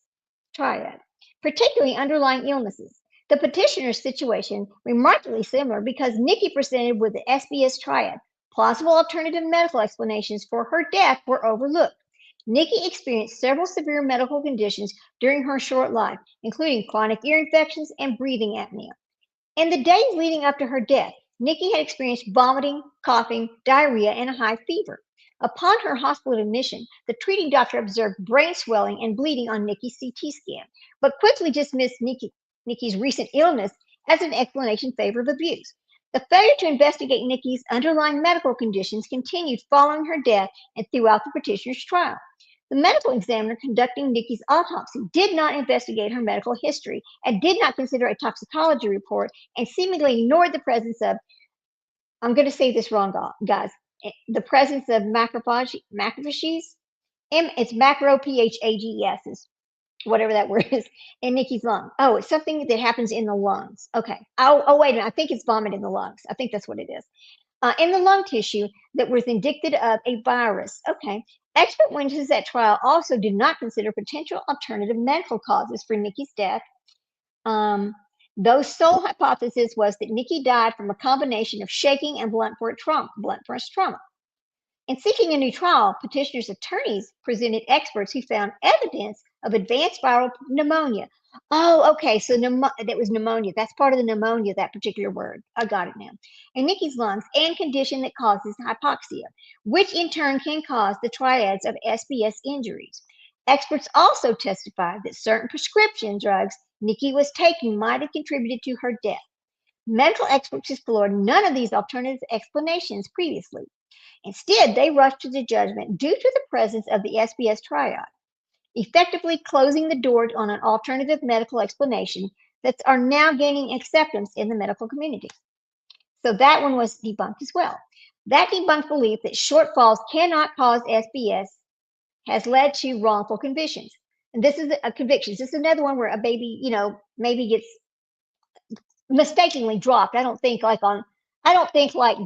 triad, particularly underlying illnesses. The petitioner's situation remarkably similar because Nikki presented with the SBS triad. Plausible alternative medical explanations for her death were overlooked. Nikki experienced several severe medical conditions during her short life, including chronic ear infections and breathing apnea. In the days leading up to her death, Nikki had experienced vomiting, coughing, diarrhea, and a high fever. Upon her hospital admission, the treating doctor observed brain swelling and bleeding on Nikki's CT scan, but quickly dismissed Nikki's recent illness as an explanation in favor of abuse. The failure to investigate Nikki's underlying medical conditions continued following her death and throughout the petitioner's trial. The medical examiner conducting Nikki's autopsy did not investigate her medical history and did not consider a toxicology report and seemingly ignored the presence of, I'm going to say this wrong, guys, the presence of macrophages. It's macrophages, whatever that word is, in Nikki's lung. Oh, it's something that happens in the lungs. Okay. Oh, wait a minute. I think it's vomit in the lungs. I think that's what it is. In the lung tissue that was indicative of a virus. Okay. Expert witnesses at trial also did not consider potential alternative medical causes for Nikki's death. Though sole hypothesis was that Nikki died from a combination of shaking and blunt force trauma. In seeking a new trial, petitioner's attorneys presented experts who found evidence of advanced viral pneumonia. Oh, okay, so that was pneumonia. That's part of the pneumonia, that particular word. I got it now. In Nikki's lungs, and condition that causes hypoxia, which in turn can cause the triads of SBS injuries. Experts also testified that certain prescription drugs Nikki was taking might have contributed to her death. Medical experts explored none of these alternative explanations previously. Instead, they rushed to the judgment due to the presence of the SBS triad, effectively closing the door on an alternative medical explanation that are now gaining acceptance in the medical community. So that one was debunked as well. That debunked belief that shortfalls cannot cause SBS has led to wrongful convictions. And this is a conviction. This is another one where a baby, maybe gets mistakenly dropped. I don't think like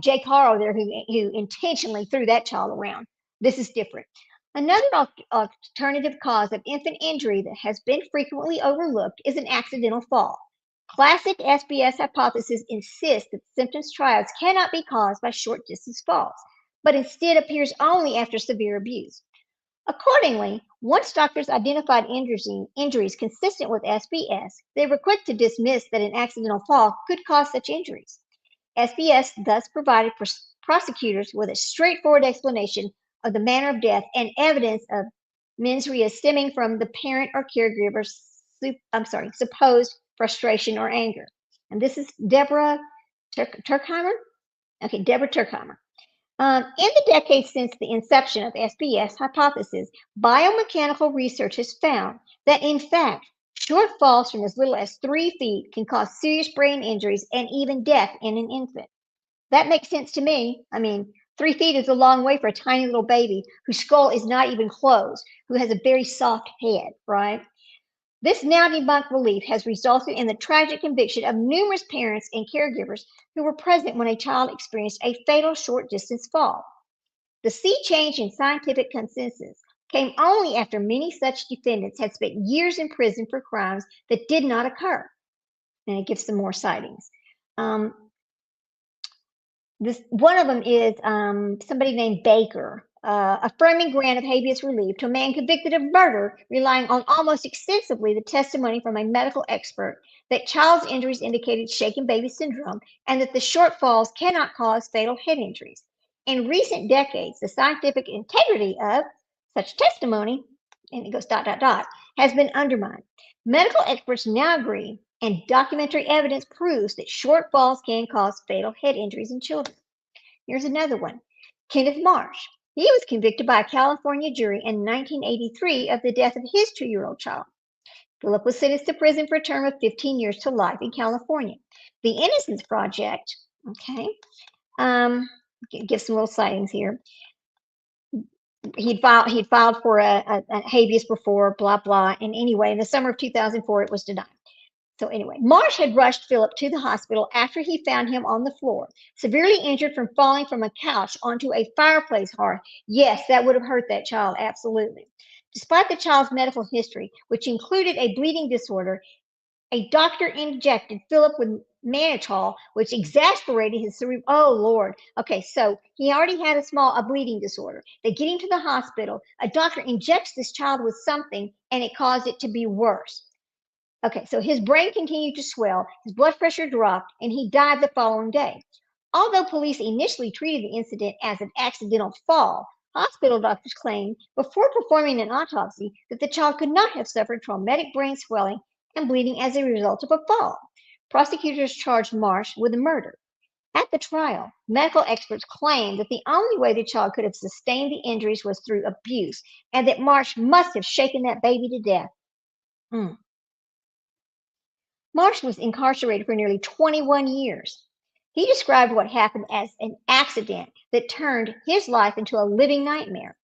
Jake Harrow there who intentionally threw that child around. This is different. Another alternative cause of infant injury that has been frequently overlooked is an accidental fall. Classic SBS hypothesis insists that symptoms triads cannot be caused by short distance falls, but instead appears only after severe abuse. Accordingly, once doctors identified injuries consistent with SBS, they were quick to dismiss that an accidental fall could cause such injuries. SBS thus provided prosecutors with a straightforward explanation of the manner of death and evidence of mens rea stemming from the parent or caregiver's supposed frustration or anger. And this is Deborah Turkheimer. Okay, Deborah Turkheimer. In the decades since the inception of SBS hypothesis, biomechanical research has found that, in fact, short falls from as little as 3 feet can cause serious brain injuries and even death in an infant. That makes sense to me. I mean, 3 feet is a long way for a tiny little baby whose skull is not even closed, who has a very soft head, right? This now debunked belief has resulted in the tragic conviction of numerous parents and caregivers who were present when a child experienced a fatal short distance fall. The sea change in scientific consensus came only after many such defendants had spent years in prison for crimes that did not occur. And it gives some more sightings. One of them is somebody named Baker, affirming grant of habeas relief to a man convicted of murder, relying on almost exclusively the testimony from a medical expert that child's injuries indicated shaken baby syndrome, and that the shortfalls cannot cause fatal head injuries. In recent decades, the scientific integrity of such testimony, and it goes dot, dot, dot, has been undermined. Medical experts now agree, and documentary evidence proves that shortfalls can cause fatal head injuries in children. Here's another one. Kenneth Marsh. He was convicted by a California jury in 1983 of the death of his 2-year-old child. Philip was sentenced to prison for a term of 15 years to life in California. The Innocence Project, okay, give some little sightings here. He'd filed for a habeas before, blah, blah. And anyway, in the summer of 2004, it was denied. So anyway, Marsh had rushed Philip to the hospital after he found him on the floor, severely injured from falling from a couch onto a fireplace hearth. Yes, that would have hurt that child, absolutely. Despite the child's medical history, which included a bleeding disorder, a doctor injected Philip with mannitol, which exasperated his cerebral. Oh, Lord. Okay, so he already had a bleeding disorder. They get him to the hospital. A doctor injects this child with something, and it caused it to be worse. Okay, so his brain continued to swell, his blood pressure dropped, and he died the following day. Although police initially treated the incident as an accidental fall, hospital doctors claimed before performing an autopsy that the child could not have suffered traumatic brain swelling and bleeding as a result of a fall. Prosecutors charged Marsh with murder. At the trial, medical experts claimed that the only way the child could have sustained the injuries was through abuse, and that Marsh must have shaken that baby to death. Marsh was incarcerated for nearly 21 years. He described what happened as an accident that turned his life into a living nightmare.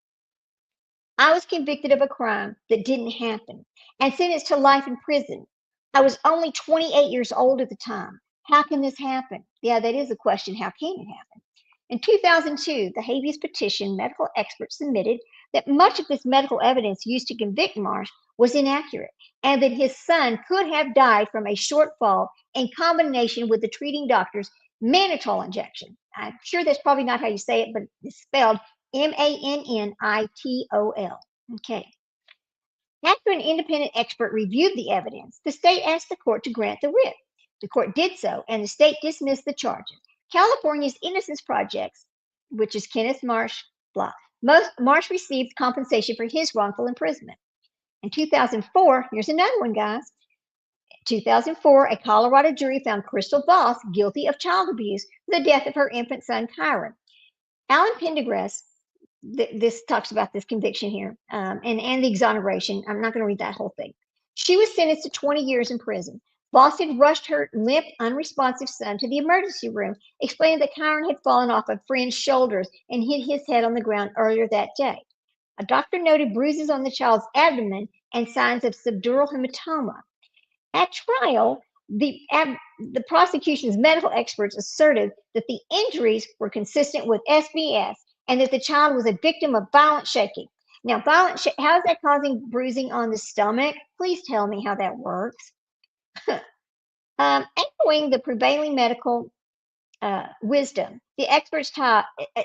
I was convicted of a crime that didn't happen and sentenced to life in prison. I was only 28 years old at the time. How can this happen? Yeah, that is a question. How can it happen? In 2002, the habeas petition medical experts submitted that much of this medical evidence used to convict Marsh was inaccurate, and that his son could have died from a shortfall in combination with the treating doctor's mannitol injection. I'm sure that's probably not how you say it, but it's spelled Mannitol. Okay. After an independent expert reviewed the evidence, the state asked the court to grant the writ. The court did so, and the state dismissed the charges. California's Innocence Project, which is Kenneth Marsh, blah. Marsh received compensation for his wrongful imprisonment. In 2004, here's another one, guys. 2004, a Colorado jury found Crystal Voss guilty of child abuse for the death of her infant son, Kyron. Alan Pendergrass, this talks about this conviction here, and the exoneration. I'm not going to read that whole thing. She was sentenced to 20 years in prison. Voss had rushed her limp, unresponsive son to the emergency room, explaining that Kyron had fallen off a friend's shoulders and hit his head on the ground earlier that day. A doctor noted bruises on the child's abdomen and signs of subdural hematoma. At trial, the prosecution's medical experts asserted that the injuries were consistent with SBS and that the child was a victim of violent shaking. Now, how is that causing bruising on the stomach? Please tell me how that works. Echoing the prevailing medical wisdom, the experts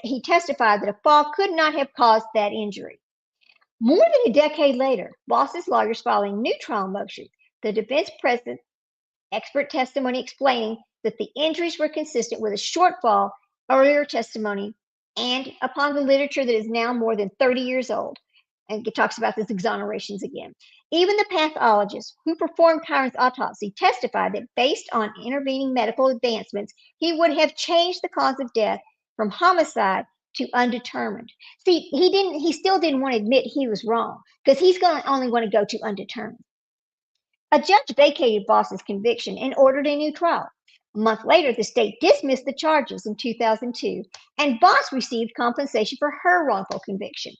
he testified that a fall could not have caused that injury. More than a decade later, Voss's lawyers filed a new trial motion. The defense presented expert testimony explaining that the injuries were consistent with a shortfall, earlier testimony, and upon the literature that is now more than 30 years old. And it talks about this exonerations again. Even the pathologist who performed Kyron's autopsy testified that based on intervening medical advancements, he would have changed the cause of death from homicide to undetermined. See, he still didn't want to admit he was wrong because he's going to only want to go to undetermined. A judge vacated Voss's conviction and ordered a new trial. A month later, the state dismissed the charges in 2002, and Voss received compensation for her wrongful conviction.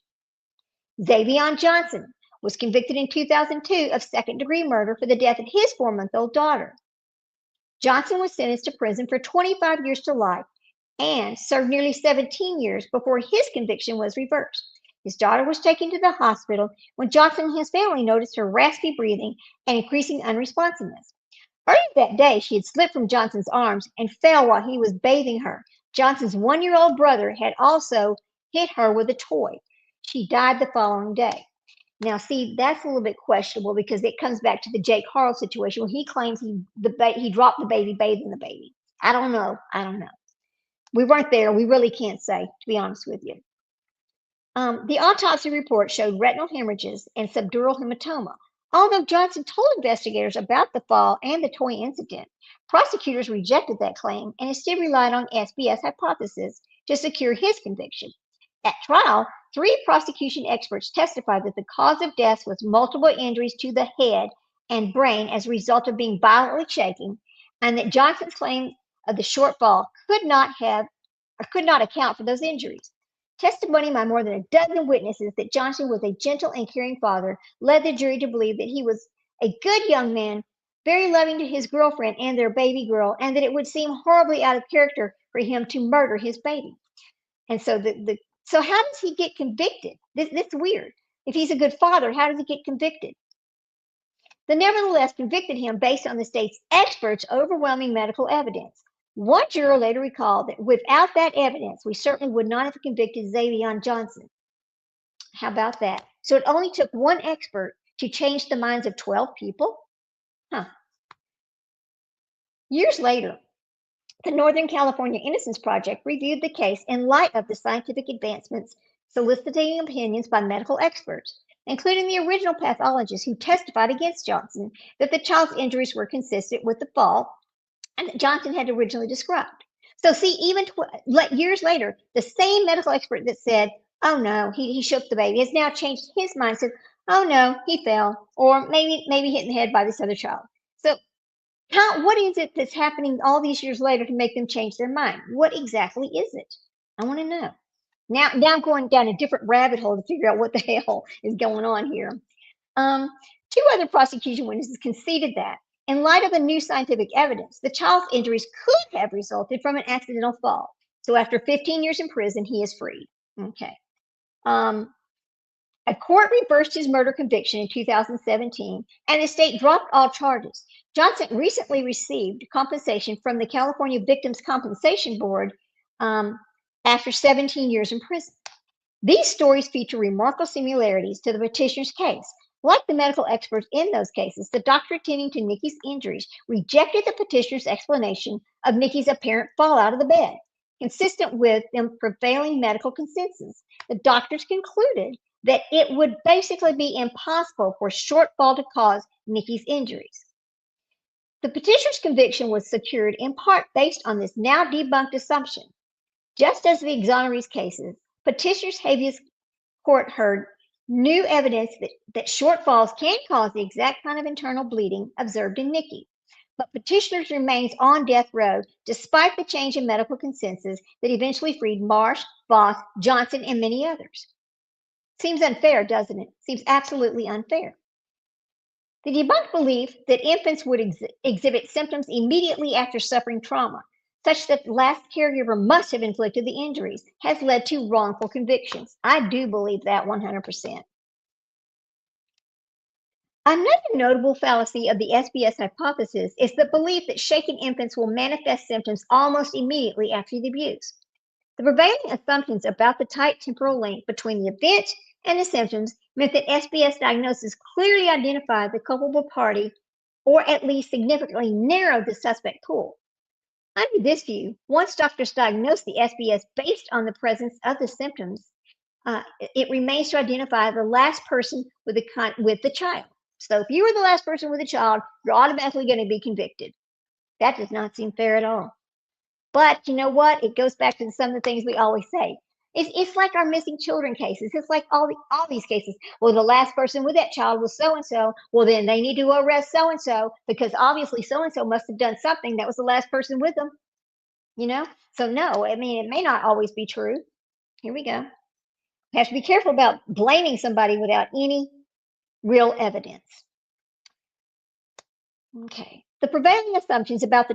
Xavion Johnson was convicted in 2002 of second-degree murder for the death of his 4-month-old daughter. Johnson was sentenced to prison for 25 years to life and served nearly 17 years before his conviction was reversed. His daughter was taken to the hospital when Johnson and his family noticed her raspy breathing and increasing unresponsiveness. Earlier that day, she had slipped from Johnson's arms and fell while he was bathing her. Johnson's 1-year-old brother had also hit her with a toy. She died the following day. Now, see, that's a little bit questionable because it comes back to the Jake Harrell situation where he claims he dropped the baby, bathing the baby. I don't know. I don't know. We weren't there. We really can't say, to be honest with you. The autopsy report showed retinal hemorrhages and subdural hematoma. Although Johnson told investigators about the fall and the toy incident, prosecutors rejected that claim and instead relied on SBS hypothesis to secure his conviction. At trial, 3 prosecution experts testified that the cause of death was multiple injuries to the head and brain as a result of being violently shaken, and that Johnson's claim of the shortfall could not account for those injuries. Testimony by more than a dozen witnesses that Johnson was a gentle and caring father led the jury to believe that he was a good young man, very loving to his girlfriend and their baby girl, and that it would seem horribly out of character for him to murder his baby. And so so how does he get convicted? This is weird. If he's a good father, how does he get convicted? They nevertheless convicted him based on the state's experts' overwhelming medical evidence. One juror later recalled that without that evidence, we certainly would not have convicted Xavier Johnson. How about that? So it only took one expert to change the minds of 12 people? Huh. Years later, the Northern California Innocence Project reviewed the case in light of the scientific advancements, soliciting opinions by medical experts, including the original pathologist who testified against Johnson that the child's injuries were consistent with the fall and that Johnson had originally described. So see, even years later, the same medical expert that said, oh no, he shook the baby, has now changed his mind, said, oh no, he fell, or maybe hit in the head by this other child. So what is it that's happening all these years later to make them change their mind? What exactly is it? I want to know. Now I'm going down a different rabbit hole to figure out what the hell is going on here. 2 other prosecution witnesses conceded that, in light of the new scientific evidence, the child's injuries could have resulted from an accidental fall. So after 15 years in prison, he is freed. Okay. A court reversed his murder conviction in 2017, and the state dropped all charges. Johnson recently received compensation from the California Victims' Compensation Board after 17 years in prison. These stories feature remarkable similarities to the petitioner's case. Like the medical experts in those cases, the doctor attending to Nikki's injuries rejected the petitioner's explanation of Nikki's apparent fall out of the bed. Consistent with the prevailing medical consensus, the doctors concluded that it would basically be impossible for shortfall to cause Nikki's injuries. The petitioner's conviction was secured in part based on this now debunked assumption. Just as the exoneree's cases, petitioner's habeas court heard new evidence that shortfalls can cause the exact kind of internal bleeding observed in Nikki. But petitioners remains on death row despite the change in medical consensus that eventually freed Marsh, Voss, Johnson, and many others. Seems unfair, doesn't it? Seems absolutely unfair. The debunked belief that infants would exhibit symptoms immediately after suffering trauma, such that the last caregiver must have inflicted the injuries, has led to wrongful convictions. I do believe that 100%. Another notable fallacy of the SBS hypothesis is the belief that shaken infants will manifest symptoms almost immediately after the abuse. The prevailing assumptions about the tight temporal link between the event and the symptoms meant that SBS diagnosis clearly identified the culpable party, or at least significantly narrowed the suspect pool. Under this view, once doctors diagnose the SBS based on the presence of the symptoms, it remains to identify the last person with the child. So if you were the last person with a child, you're automatically going to be convicted. That does not seem fair at all. But you know what? It goes back to some of the things we always say. It's like our missing children cases. It's like all these cases. Well, the last person with that child was so-and-so. Well, then they need to arrest so-and-so because obviously so-and-so must have done something that was the last person with them. So no, I mean, it may not always be true. Here we go. We have to be careful about blaming somebody without any real evidence. Okay. The prevailing assumptions about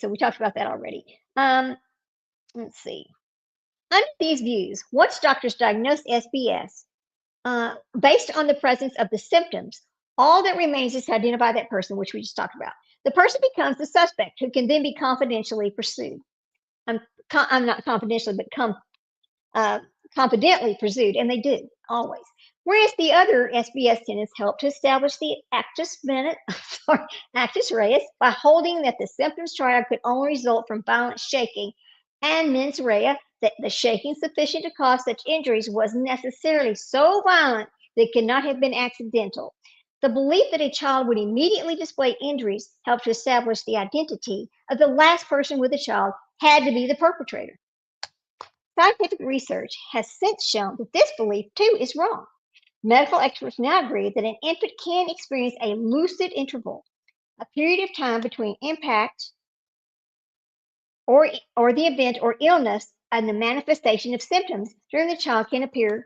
so we talked about that already. Let's see. Under these views, once doctors diagnose SBS, based on the presence of the symptoms, all that remains is to identify that person, which we just talked about. The person becomes the suspect, who can then be confidentially pursued. I'm not confidentially, but confidently pursued, and they do, always. whereas the other SBS tenants helped to establish the actus reus by holding that the symptoms triad could only result from violent shaking, and mens rea that the shaking sufficient to cause such injuries was necessarily so violent that it could not have been accidental. The belief that a child would immediately display injuries helped to establish the identity of the last person with the child had to be the perpetrator. Scientific research has since shown that this belief, too, is wrong. Medical experts now agree that an infant can experience a lucid interval, a period of time between impact or the event or illness and the manifestation of symptoms during the child can appear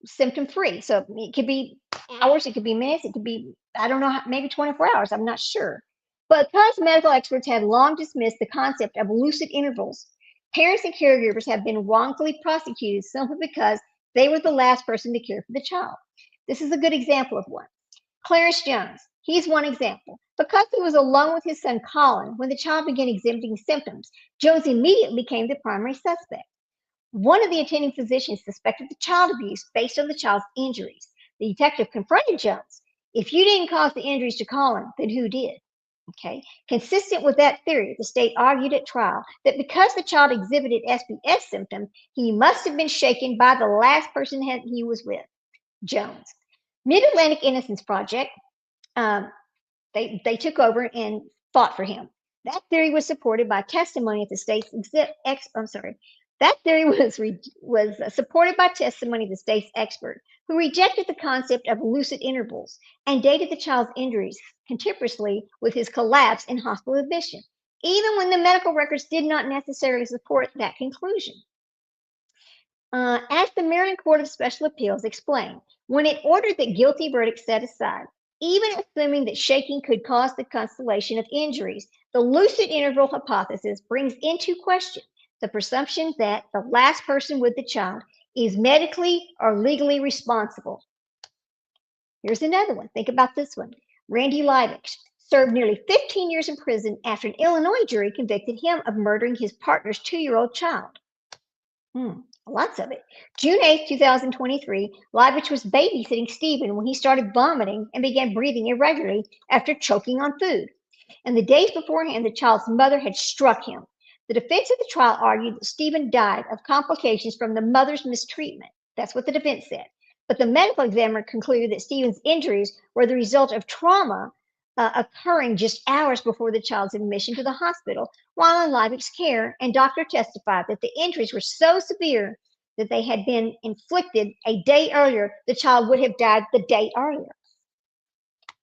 symptom free. So it could be hours, it could be minutes, it could be, I don't know, maybe 24 hours, I'm not sure. But because medical experts have long dismissed the concept of lucid intervals, parents and caregivers have been wrongfully prosecuted simply because they were the last person to care for the child. This is a good example of one. Clarence Jones, he's one example. Because he was alone with his son Colin when the child began exhibiting symptoms, Jones immediately became the primary suspect. One of the attending physicians suspected the child abuse based on the child's injuries. The detective confronted Jones. If you didn't cause the injuries to Colin, then who did? Okay. Consistent with that theory, the state argued at trial that because the child exhibited SBS symptoms, he must have been shaken by the last person he was with, Jones. Mid-Atlantic Innocence Project, they took over and fought for him. That theory was supported by testimony at the state's That theory was supported by testimony of the state's expert, who rejected the concept of lucid intervals and dated the child's injuries contemporaneously with his collapse and hospital admission, even when the medical records did not necessarily support that conclusion. As the Maryland Court of Special Appeals explained, when it ordered that guilty verdicts set aside, even assuming that shaking could cause the constellation of injuries, the lucid interval hypothesis brings into question the presumption that the last person with the child is medically or legally responsible. Here's another one. Think about this one. Randy Leibich served nearly 15 years in prison after an Illinois jury convicted him of murdering his partner's 2-year-old child. Lots of it. June 8, 2023, Leibich was babysitting Stephen when he started vomiting and began breathing irregularly after choking on food. And the days beforehand, the child's mother had struck him. The defense of the trial argued that Stephen died of complications from the mother's mistreatment. That's what the defense said. But the medical examiner concluded that Stephen's injuries were the result of trauma occurring just hours before the child's admission to the hospital while in Leibich's care, and doctor testified that the injuries were so severe that they had been inflicted a day earlier, the child would have died the day earlier.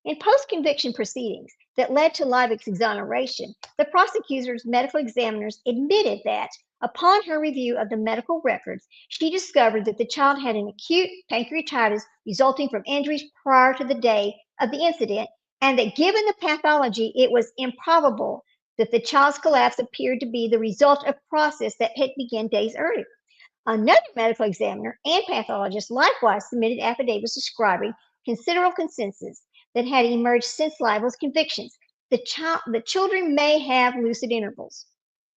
In post-conviction proceedings that led to Leibich's exoneration, the prosecutor's medical examiners admitted that upon her review of the medical records, she discovered that the child had an acute pancreatitis resulting from injuries prior to the day of the incident, and that given the pathology, it was improbable that the child's collapse appeared to be the result of process that had begun days earlier. Another medical examiner and pathologist likewise submitted affidavits describing considerable consensus that had emerged since Leibel's convictions. The children may have lucid intervals.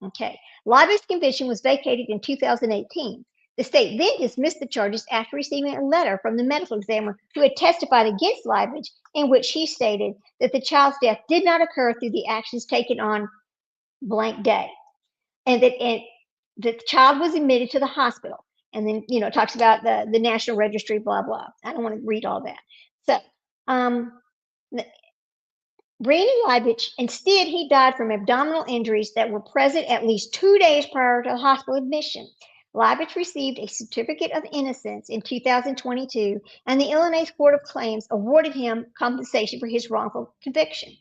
Okay. Leibel's conviction was vacated in 2018. The state then dismissed the charges after receiving a letter from the medical examiner who had testified against Leibich, in which he stated that the child's death did not occur through the actions taken on blank day, and that the child was admitted to the hospital. And then, it talks about the National Registry, blah, blah. I don't want to read all that. So, Randy Leibich, instead, he died from abdominal injuries that were present at least 2 days prior to the hospital admission. Leibich received a certificate of innocence in 2022, and the Illinois Court of Claims awarded him compensation for his wrongful conviction.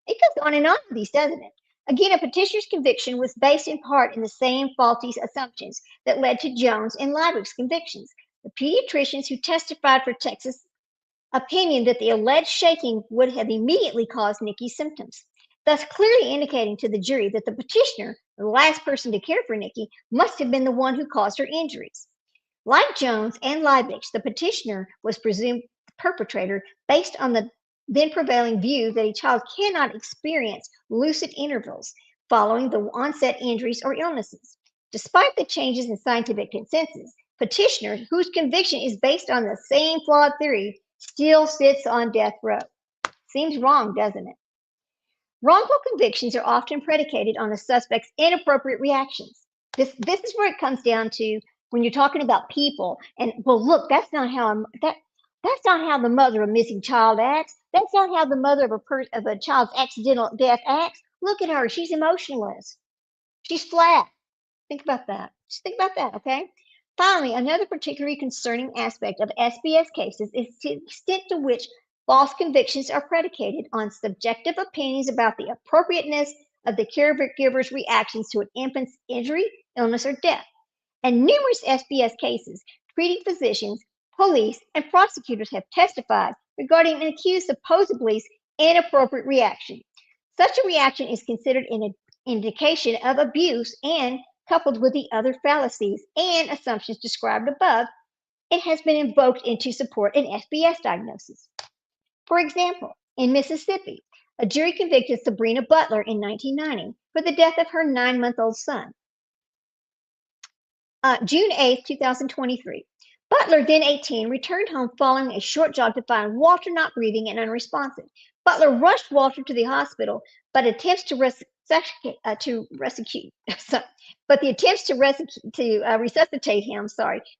It goes on and on with these, doesn't it? Again, a petitioner's conviction was based in part in the same faulty assumptions that led to Jones and Leibich's convictions. The pediatricians who testified for Texas opinion that the alleged shaking would have immediately caused Nikki's symptoms, thus clearly indicating to the jury that the petitioner, the last person to care for Nikki, must have been the one who caused her injuries. Like Jones and Leibich, the petitioner was presumed the perpetrator based on the then prevailing view that a child cannot experience lucid intervals following the onset injuries or illnesses. Despite the changes in scientific consensus, Petitioner, whose conviction is based on the same flawed theory, still sits on death row. Seems wrong, doesn't it? Wrongful convictions are often predicated on a suspect's inappropriate reactions. This is where it comes down to when you're talking about people. And well, look, that's not how that's not how the mother of a missing child acts. That's not how the mother of a child's accidental death acts. Look at her; she's emotionless. She's flat. Think about that. Just think about that, okay? Finally, another particularly concerning aspect of SBS cases is the extent to which false convictions are predicated on subjective opinions about the appropriateness of the caregiver's reactions to an infant's injury, illness, or death. In numerous SBS cases, treating physicians, police, and prosecutors have testified regarding an accused supposedly inappropriate reaction. Such a reaction is considered an indication of abuse and, coupled with the other fallacies and assumptions described above, it has been invoked into support an SBS diagnosis. For example, in Mississippi, a jury convicted Sabrina Butler in 1990 for the death of her 9-month-old son. June 8, 2023. Butler, then 18, returned home following a short jog to find Walter not breathing and unresponsive. Butler rushed Walter to the hospital, but attempts to resuscitate him,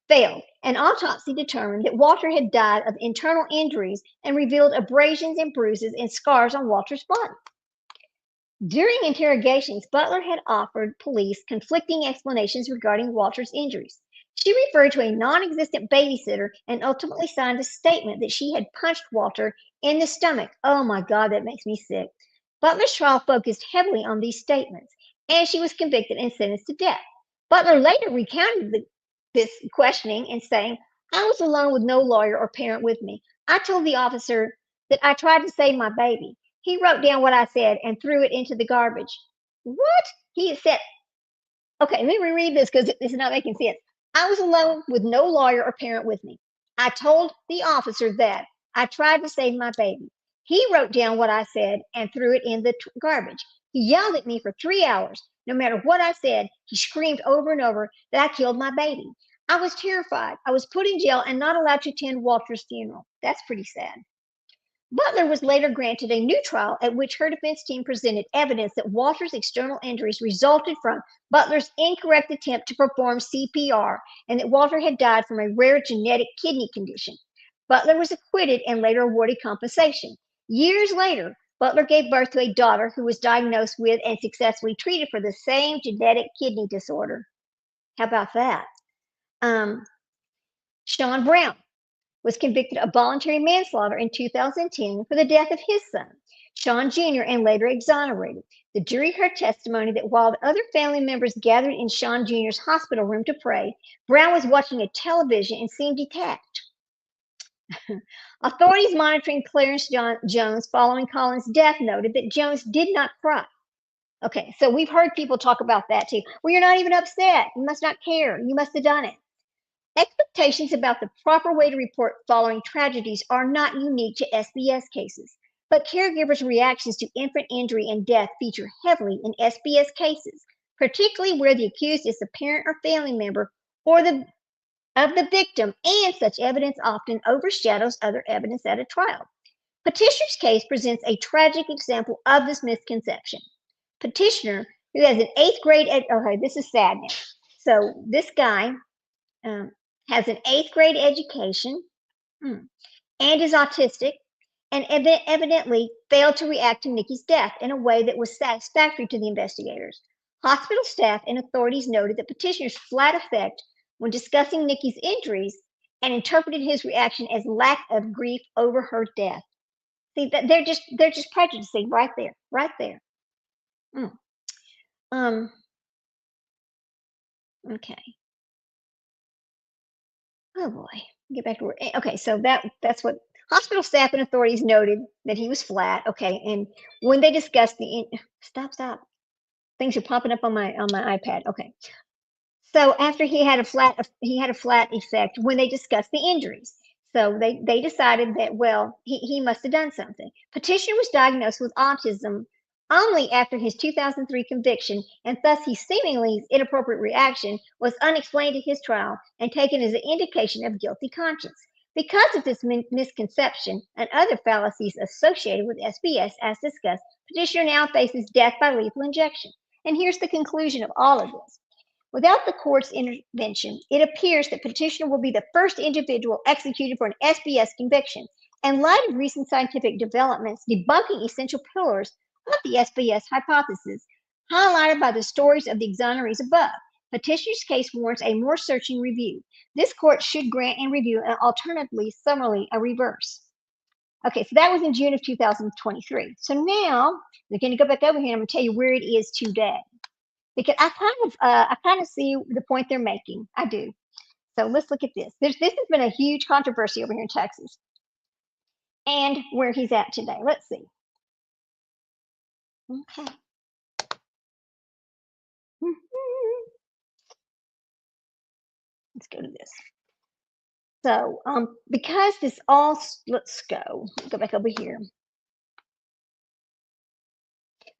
failed. An autopsy determined that Walter had died of internal injuries and revealed abrasions and bruises and scars on Walter's body. During interrogations, Butler had offered police conflicting explanations regarding Walter's injuries. She referred to a non-existent babysitter and ultimately signed a statement that she had punched Walter in the stomach. Oh my God, that makes me sick. Butler's trial focused heavily on these statements, and she was convicted and sentenced to death. Butler later recounted this questioning and saying, "I was alone with no lawyer or parent with me. I told the officer that I tried to save my baby. He wrote down what I said and threw it into the garbage." What? He said, okay, let me reread this because it's not making sense. "I was alone with no lawyer or parent with me. I told the officer that I tried to save my baby. He wrote down what I said and threw it in the garbage. He yelled at me for 3 hours. No matter what I said, he screamed over and over that I killed my baby. I was terrified. I was put in jail and not allowed to attend Walter's funeral." That's pretty sad. Butler was later granted a new trial at which her defense team presented evidence that Walter's external injuries resulted from Butler's incorrect attempt to perform CPR and that Walter had died from a rare genetic kidney condition. Butler was acquitted and later awarded compensation. Years later, Butler gave birth to a daughter who was diagnosed with and successfully treated for the same genetic kidney disorder. How about that? Sean Brown was convicted of voluntary manslaughter in 2010 for the death of his son, Sean Jr., and later exonerated. The jury heard testimony that while the other family members gathered in Sean Jr.'s hospital room to pray, Brown was watching a television and seemed detached. Authorities monitoring Clarence Jones following Colin's death noted that Jones did not cry. Okay, so we've heard people talk about that too. Well, you're not even upset. You must not care. You must have done it. Expectations about the proper way to report following tragedies are not unique to SBS cases, but caregivers' reactions to infant injury and death feature heavily in SBS cases, particularly where the accused is a parent or family member or of the victim, and such evidence often overshadows other evidence at a trial. Petitioner's case presents a tragic example of this misconception. Petitioner, who has an 8th grade, okay, this is sad now. So this guy has an 8th grade education and is autistic and evidently failed to react to Nikki's death in a way that was satisfactory to the investigators. Hospital staff and authorities noted that Petitioner's flat affect when discussing Nikki's injuries and interpreted his reaction as lack of grief over her death. See, that they're just prejudicing right there. Okay. Oh boy, get back to work. Okay, so that's what hospital staff and authorities noted, that he was flat. Okay, and when they discussed stop, things are popping up on my iPad. Okay, so after he had a flat effect when they discussed the injuries. So they decided that, well, he must have done something. Petitioner was diagnosed with autism only after his 2003 conviction, and thus his seemingly inappropriate reaction was unexplained at his trial and taken as an indication of guilty conscience. Because of this misconception and other fallacies associated with SBS, as discussed, petitioner now faces death by lethal injection. And here's the conclusion of all of this. Without the court's intervention, it appears that petitioner will be the first individual executed for an SBS conviction. In light of recent scientific developments debunking essential pillars of the SBS hypothesis, highlighted by the stories of the exonerees above, petitioner's case warrants a more searching review. This court should grant and review, and alternatively, summarily, a reverse. Okay, so that was in June of 2023. So now we're going to go back over here and I'm going to tell you where it is today, because I kind of see the point they're making. I do. So let's look at this. This has been a huge controversy over here in Texas, and where he's at today. Let's see. Okay. Let's go to this. So, because this all, let's go back over here.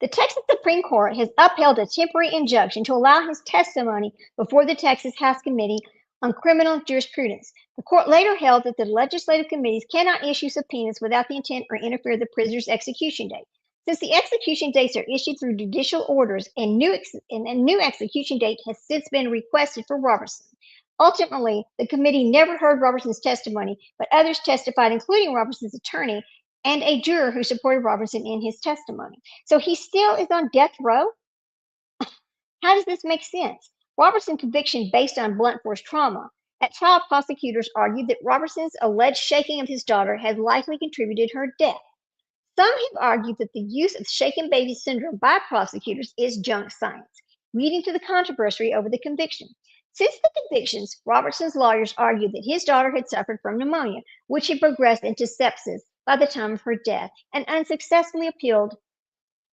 The Texas Supreme Court has upheld a temporary injunction to allow his testimony before the Texas House Committee on Criminal Jurisprudence. The court later held that the legislative committees cannot issue subpoenas without the intent or interfere with the prisoner's execution date. Since the execution dates are issued through judicial orders, and a new execution date has since been requested for Roberson. Ultimately, the committee never heard Roberson's testimony, but others testified, including Roberson's attorney and a juror who supported Roberson in his testimony. So he still is on death row? How does this make sense? Roberson's conviction based on blunt force trauma. At trial, prosecutors argued that Roberson's alleged shaking of his daughter had likely contributed to her death. Some have argued that the use of shaken baby syndrome by prosecutors is junk science, leading to the controversy over the conviction. Since the convictions, Roberson's lawyers argued that his daughter had suffered from pneumonia, which had progressed into sepsis by the time of her death, and unsuccessfully appealed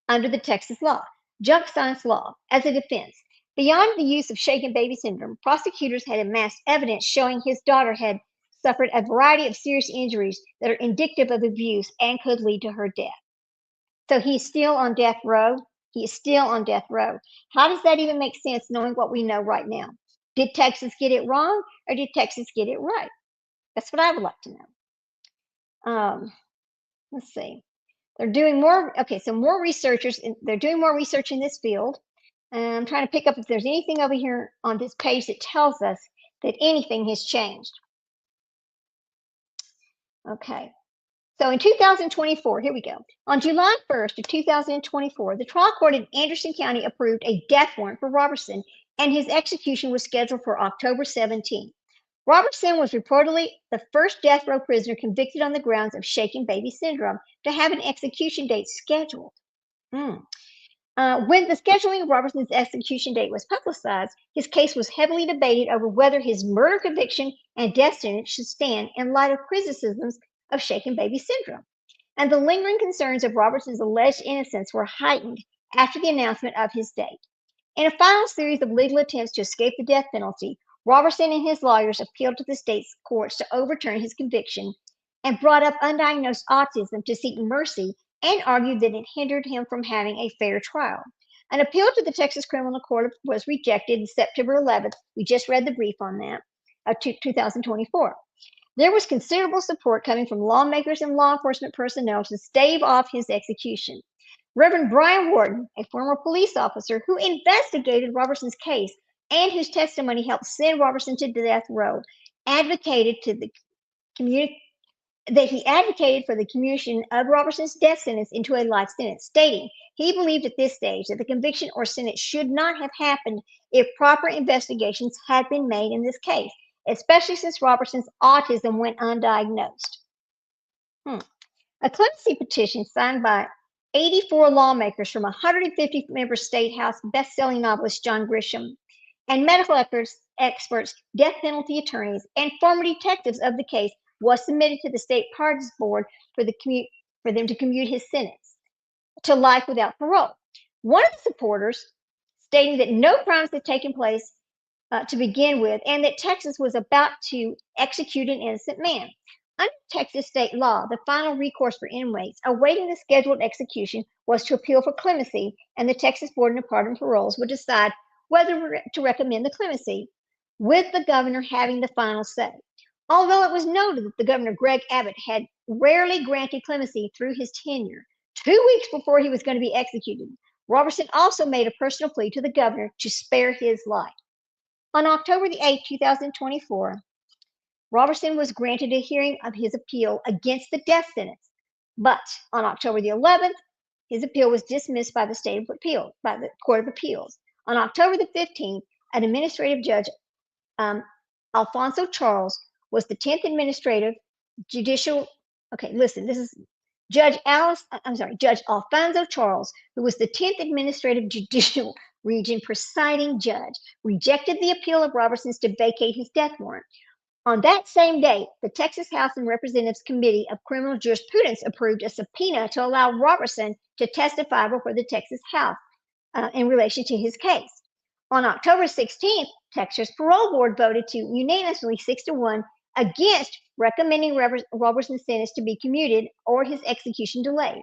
under the Texas law, junk science law, as a defense. Beyond the use of shaken baby syndrome, prosecutors had amassed evidence showing his daughter had suffered a variety of serious injuries that are indicative of abuse and could lead to her death. So he's still on death row. He is still on death row. How does that even make sense knowing what we know right now? Did Texas get it wrong, or did Texas get it right? That's what I would like to know. Let's see. They're doing more. Okay, so more researchers. They're doing more research in this field. And I'm trying to pick up if there's anything over here on this page that tells us that anything has changed. Okay. So in 2024, here we go. On July 1st of 2024, the trial court in Anderson County approved a death warrant for Roberson, and his execution was scheduled for October 17. Roberson was reportedly the first death row prisoner convicted on the grounds of shaken baby syndrome to have an execution date scheduled. When the scheduling of Roberson's execution date was publicized, his case was heavily debated over whether his murder conviction and death sentence should stand in light of criticisms of shaken baby syndrome. And the lingering concerns of Roberson's alleged innocence were heightened after the announcement of his date. In a final series of legal attempts to escape the death penalty, Roberson and his lawyers appealed to the state's courts to overturn his conviction and brought up undiagnosed autism to seek mercy and argued that it hindered him from having a fair trial. An appeal to the Texas Criminal Court was rejected on September 11th. We just read the brief on that, of 2024. There was considerable support coming from lawmakers and law enforcement personnel to stave off his execution. Reverend Brian Warden, a former police officer who investigated Roberson's case and whose testimony helped send Roberson to death row, advocated for the commutation of Roberson's death sentence into a life sentence, stating he believed at this stage that the conviction or sentence should not have happened if proper investigations had been made in this case, especially since Roberson's autism went undiagnosed. A clemency petition signed by 84 lawmakers from 150-member state house best-selling novelist John Grisham and medical experts, death penalty attorneys, and former detectives of the case was submitted to the state pardons board for them to commute his sentence to life without parole. One of the supporters stating that no crimes had taken place to begin with, and that Texas was about to execute an innocent man. Under Texas state law, the final recourse for inmates awaiting the scheduled execution was to appeal for clemency, and the Texas Board of Pardon and Paroles would decide whether to recommend the clemency, with the governor having the final say. Although it was noted that the governor, Greg Abbott, had rarely granted clemency through his tenure, 2 weeks before he was going to be executed, Roberson also made a personal plea to the governor to spare his life. On October the 8th, 2024, Roberson was granted a hearing of his appeal against the death sentence, but on October the 11th, his appeal was dismissed by the Court of Appeals. On October the 15th, an administrative judge, Alfonso Charles, was the 10th administrative judicial. Okay, listen, this is Judge Alfonso Charles, who was the 10th administrative judicial region presiding judge, rejected the appeal of Roberson's to vacate his death warrant. On that same day, the Texas House of Representatives Committee of Criminal Jurisprudence approved a subpoena to allow Roberson to testify before the Texas House in relation to his case. On October 16th, Texas Parole Board voted to unanimously 6-1 against recommending Roberson's sentence to be commuted or his execution delayed.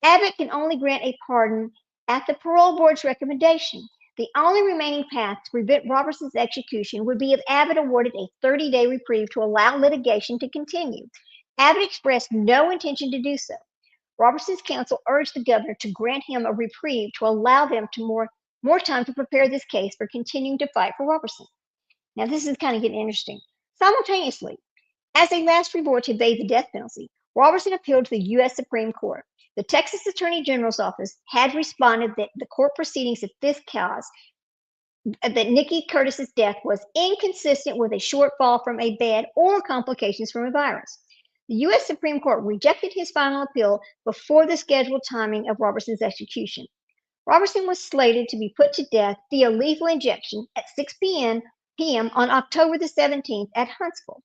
Abbott can only grant a pardon at the Parole Board's recommendation. The only remaining path to prevent Roberson's execution would be if Abbott awarded a 30-day reprieve to allow litigation to continue. Abbott expressed no intention to do so. Roberson's counsel urged the governor to grant him a reprieve to allow them to more time to prepare this case for continuing to fight for Roberson. Now, this is kind of getting interesting. Simultaneously, as a last resort to evade the death penalty, Roberson appealed to the U.S. Supreme Court. The Texas Attorney General's office had responded that the court proceedings of this cause, that Nikki Curtis's death was inconsistent with a shortfall from a bed or complications from a virus. The U.S. Supreme Court rejected his final appeal before the scheduled timing of Roberson's execution. Roberson was slated to be put to death via lethal injection at 6 p.m. on October the 17th at Huntsville.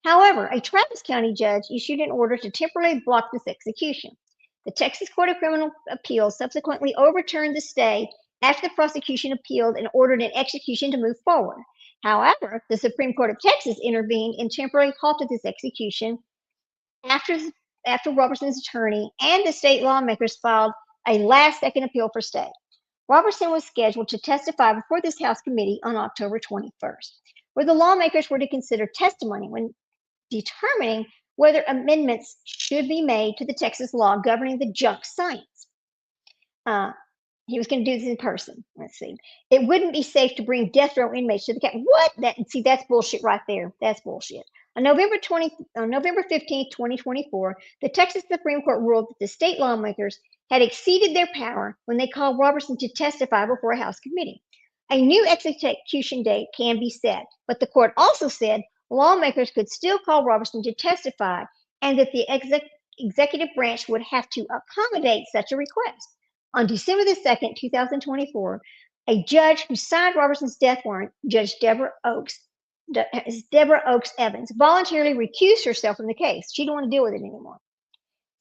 However, a Travis County judge issued an order to temporarily block this execution. The Texas Court of Criminal Appeals subsequently overturned the stay after the prosecution appealed and ordered an execution to move forward. However, the Supreme Court of Texas intervened and temporarily halted this execution after Roberson's attorney and the state lawmakers filed a last-second appeal for stay. Roberson was scheduled to testify before this House committee on October 21st, where the lawmakers were to consider testimony when determining whether amendments should be made to the Texas law governing the junk science. He was going to do this in person. Let's see. It wouldn't be safe to bring death row inmates to the camp. What? That's bullshit right there. That's bullshit. On November 15th, 2024, the Texas Supreme Court ruled that the state lawmakers had exceeded their power when they called Roberson to testify before a House committee. A new execution date can be set, but the court also said lawmakers could still call Roberson to testify and that the executive branch would have to accommodate such a request. On December the 2nd, 2024, a judge who signed Roberson's death warrant, Judge Deborah Oaks Evans, voluntarily recused herself from the case. She didn't want to deal with it anymore.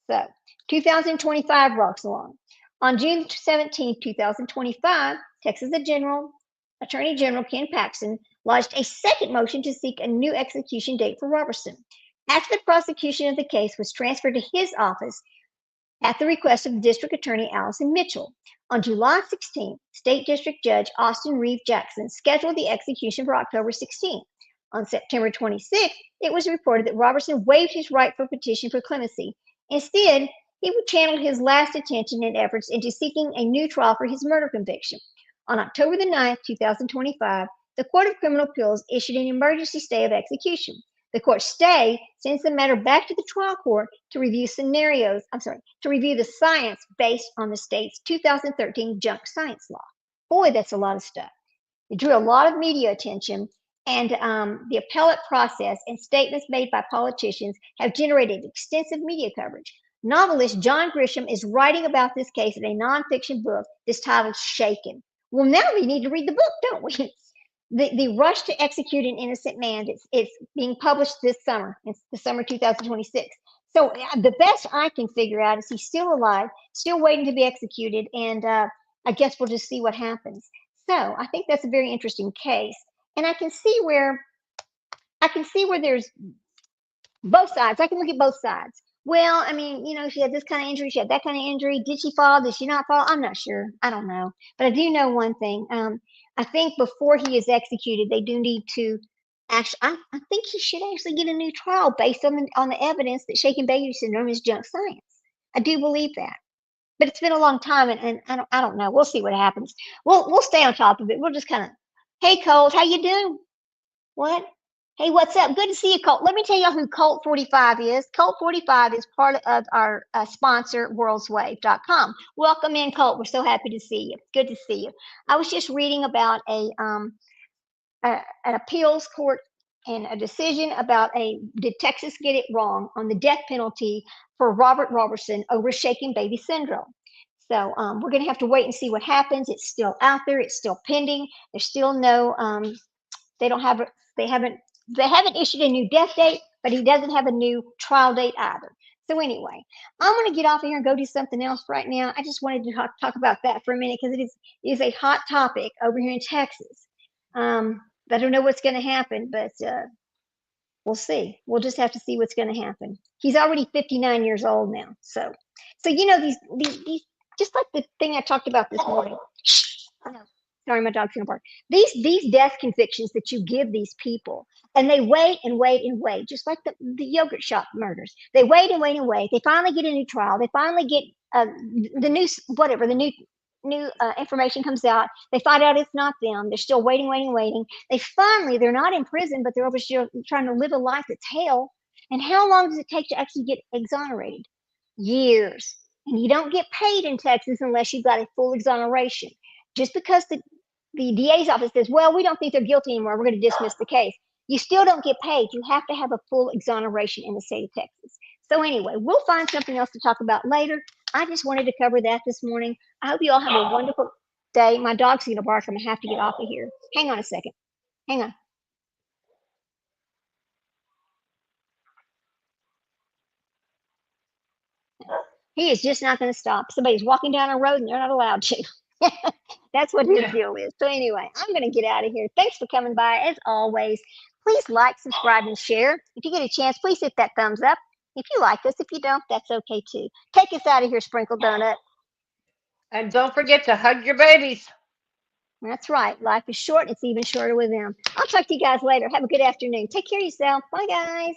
So, 2025 rocks along. On June 17, 2025, Texas Attorney General Ken Paxton lodged a second motion to seek a new execution date for Roberson. After the prosecution of the case was transferred to his office at the request of District Attorney Allison Mitchell. On July 16th, State District Judge Austin Reeve Jackson scheduled the execution for October 16th. On September 26th, it was reported that Roberson waived his right for petition for clemency. Instead, he would channel his last attention and efforts into seeking a new trial for his murder conviction. On October the 9th, 2025, the Court of Criminal Appeals issued an emergency stay of execution. The court's stay sends the matter back to the trial court to review the science based on the state's 2013 junk science law. Boy, that's a lot of stuff. It drew a lot of media attention, and the appellate process and statements made by politicians have generated extensive media coverage. Novelist John Grisham is writing about this case in a nonfiction book that's titled Shaken. Well, now we need to read the book, don't we? The Rush to Execute an Innocent Man, it's being published this summer. It's the summer 2026. So the best I can figure out is he's still alive, still waiting to be executed, and I guess we'll just see what happens. So I think that's a very interesting case, and I can see where there's Both sides. I can look at both sides. Well, I mean, she had this kind of injury, she had that kind of injury. Did she fall? Did she not fall? I'm not sure. I don't know. But I do know one thing. I think before he is executed, they do need to actually. I think he should actually get a new trial based on the evidence that shaken baby syndrome is junk science. I do believe that. But it's been a long time, and I don't know. We'll see what happens. We'll stay on top of it. We'll just kind of, hey Colt, how you doing? What? Hey, what's up? Good to see you, Colt. Let me tell y'all who Colt 45 is. Colt 45 is part of our sponsor, worldswave.com. Welcome in, Colt. We're so happy to see you. Good to see you. I was just reading about an appeals court and a decision about did Texas get it wrong on the death penalty for Robert Roberson over shaken baby syndrome. So we're going to have to wait and see what happens. It's still out there. It's still pending. There's still no they don't have they haven't issued a new death date, but he doesn't have a new trial date either. So anyway, I'm going to get off of here and go do something else right now. I just wanted to talk about that for a minute because it is a hot topic over here in Texas. I don't know what's going to happen, but we'll see. We'll just have to see what's going to happen. He's already 59 years old now. So these just like the thing I talked about this morning. Sorry, my dog's gonna bark. These death convictions that you give these people, and they wait and wait and wait, just like the yogurt shop murders. They wait and wait and wait. They finally get a new trial. They finally get the new information comes out. They find out it's not them. They're still waiting, waiting, waiting. They're not in prison, but they're over still trying to live a life that's hell. And how long does it take to actually get exonerated? Years. And you don't get paid in Texas unless you've got a full exoneration. Just because the DA's office says, well, we don't think they're guilty anymore, we're going to dismiss the case. You still don't get paid. You have to have a full exoneration in the state of Texas. So anyway, we'll find something else to talk about later. I just wanted to cover that this morning. I hope you all have a wonderful day. My dog's going to bark. I'm going to have to get off of here. Hang on a second. Hang on. He is just not going to stop. Somebody's walking down a road and they're not allowed to. That's what his deal is. So anyway, I'm going to get out of here. Thanks for coming by. As always, please like, subscribe, and share. If you get a chance, please hit that thumbs up. If you like us, if you don't, that's okay too. Take us out of here, Sprinkle Donut. And don't forget to hug your babies. That's right. Life is short. It's even shorter with them. I'll talk to you guys later. Have a good afternoon. Take care of yourself. Bye, guys.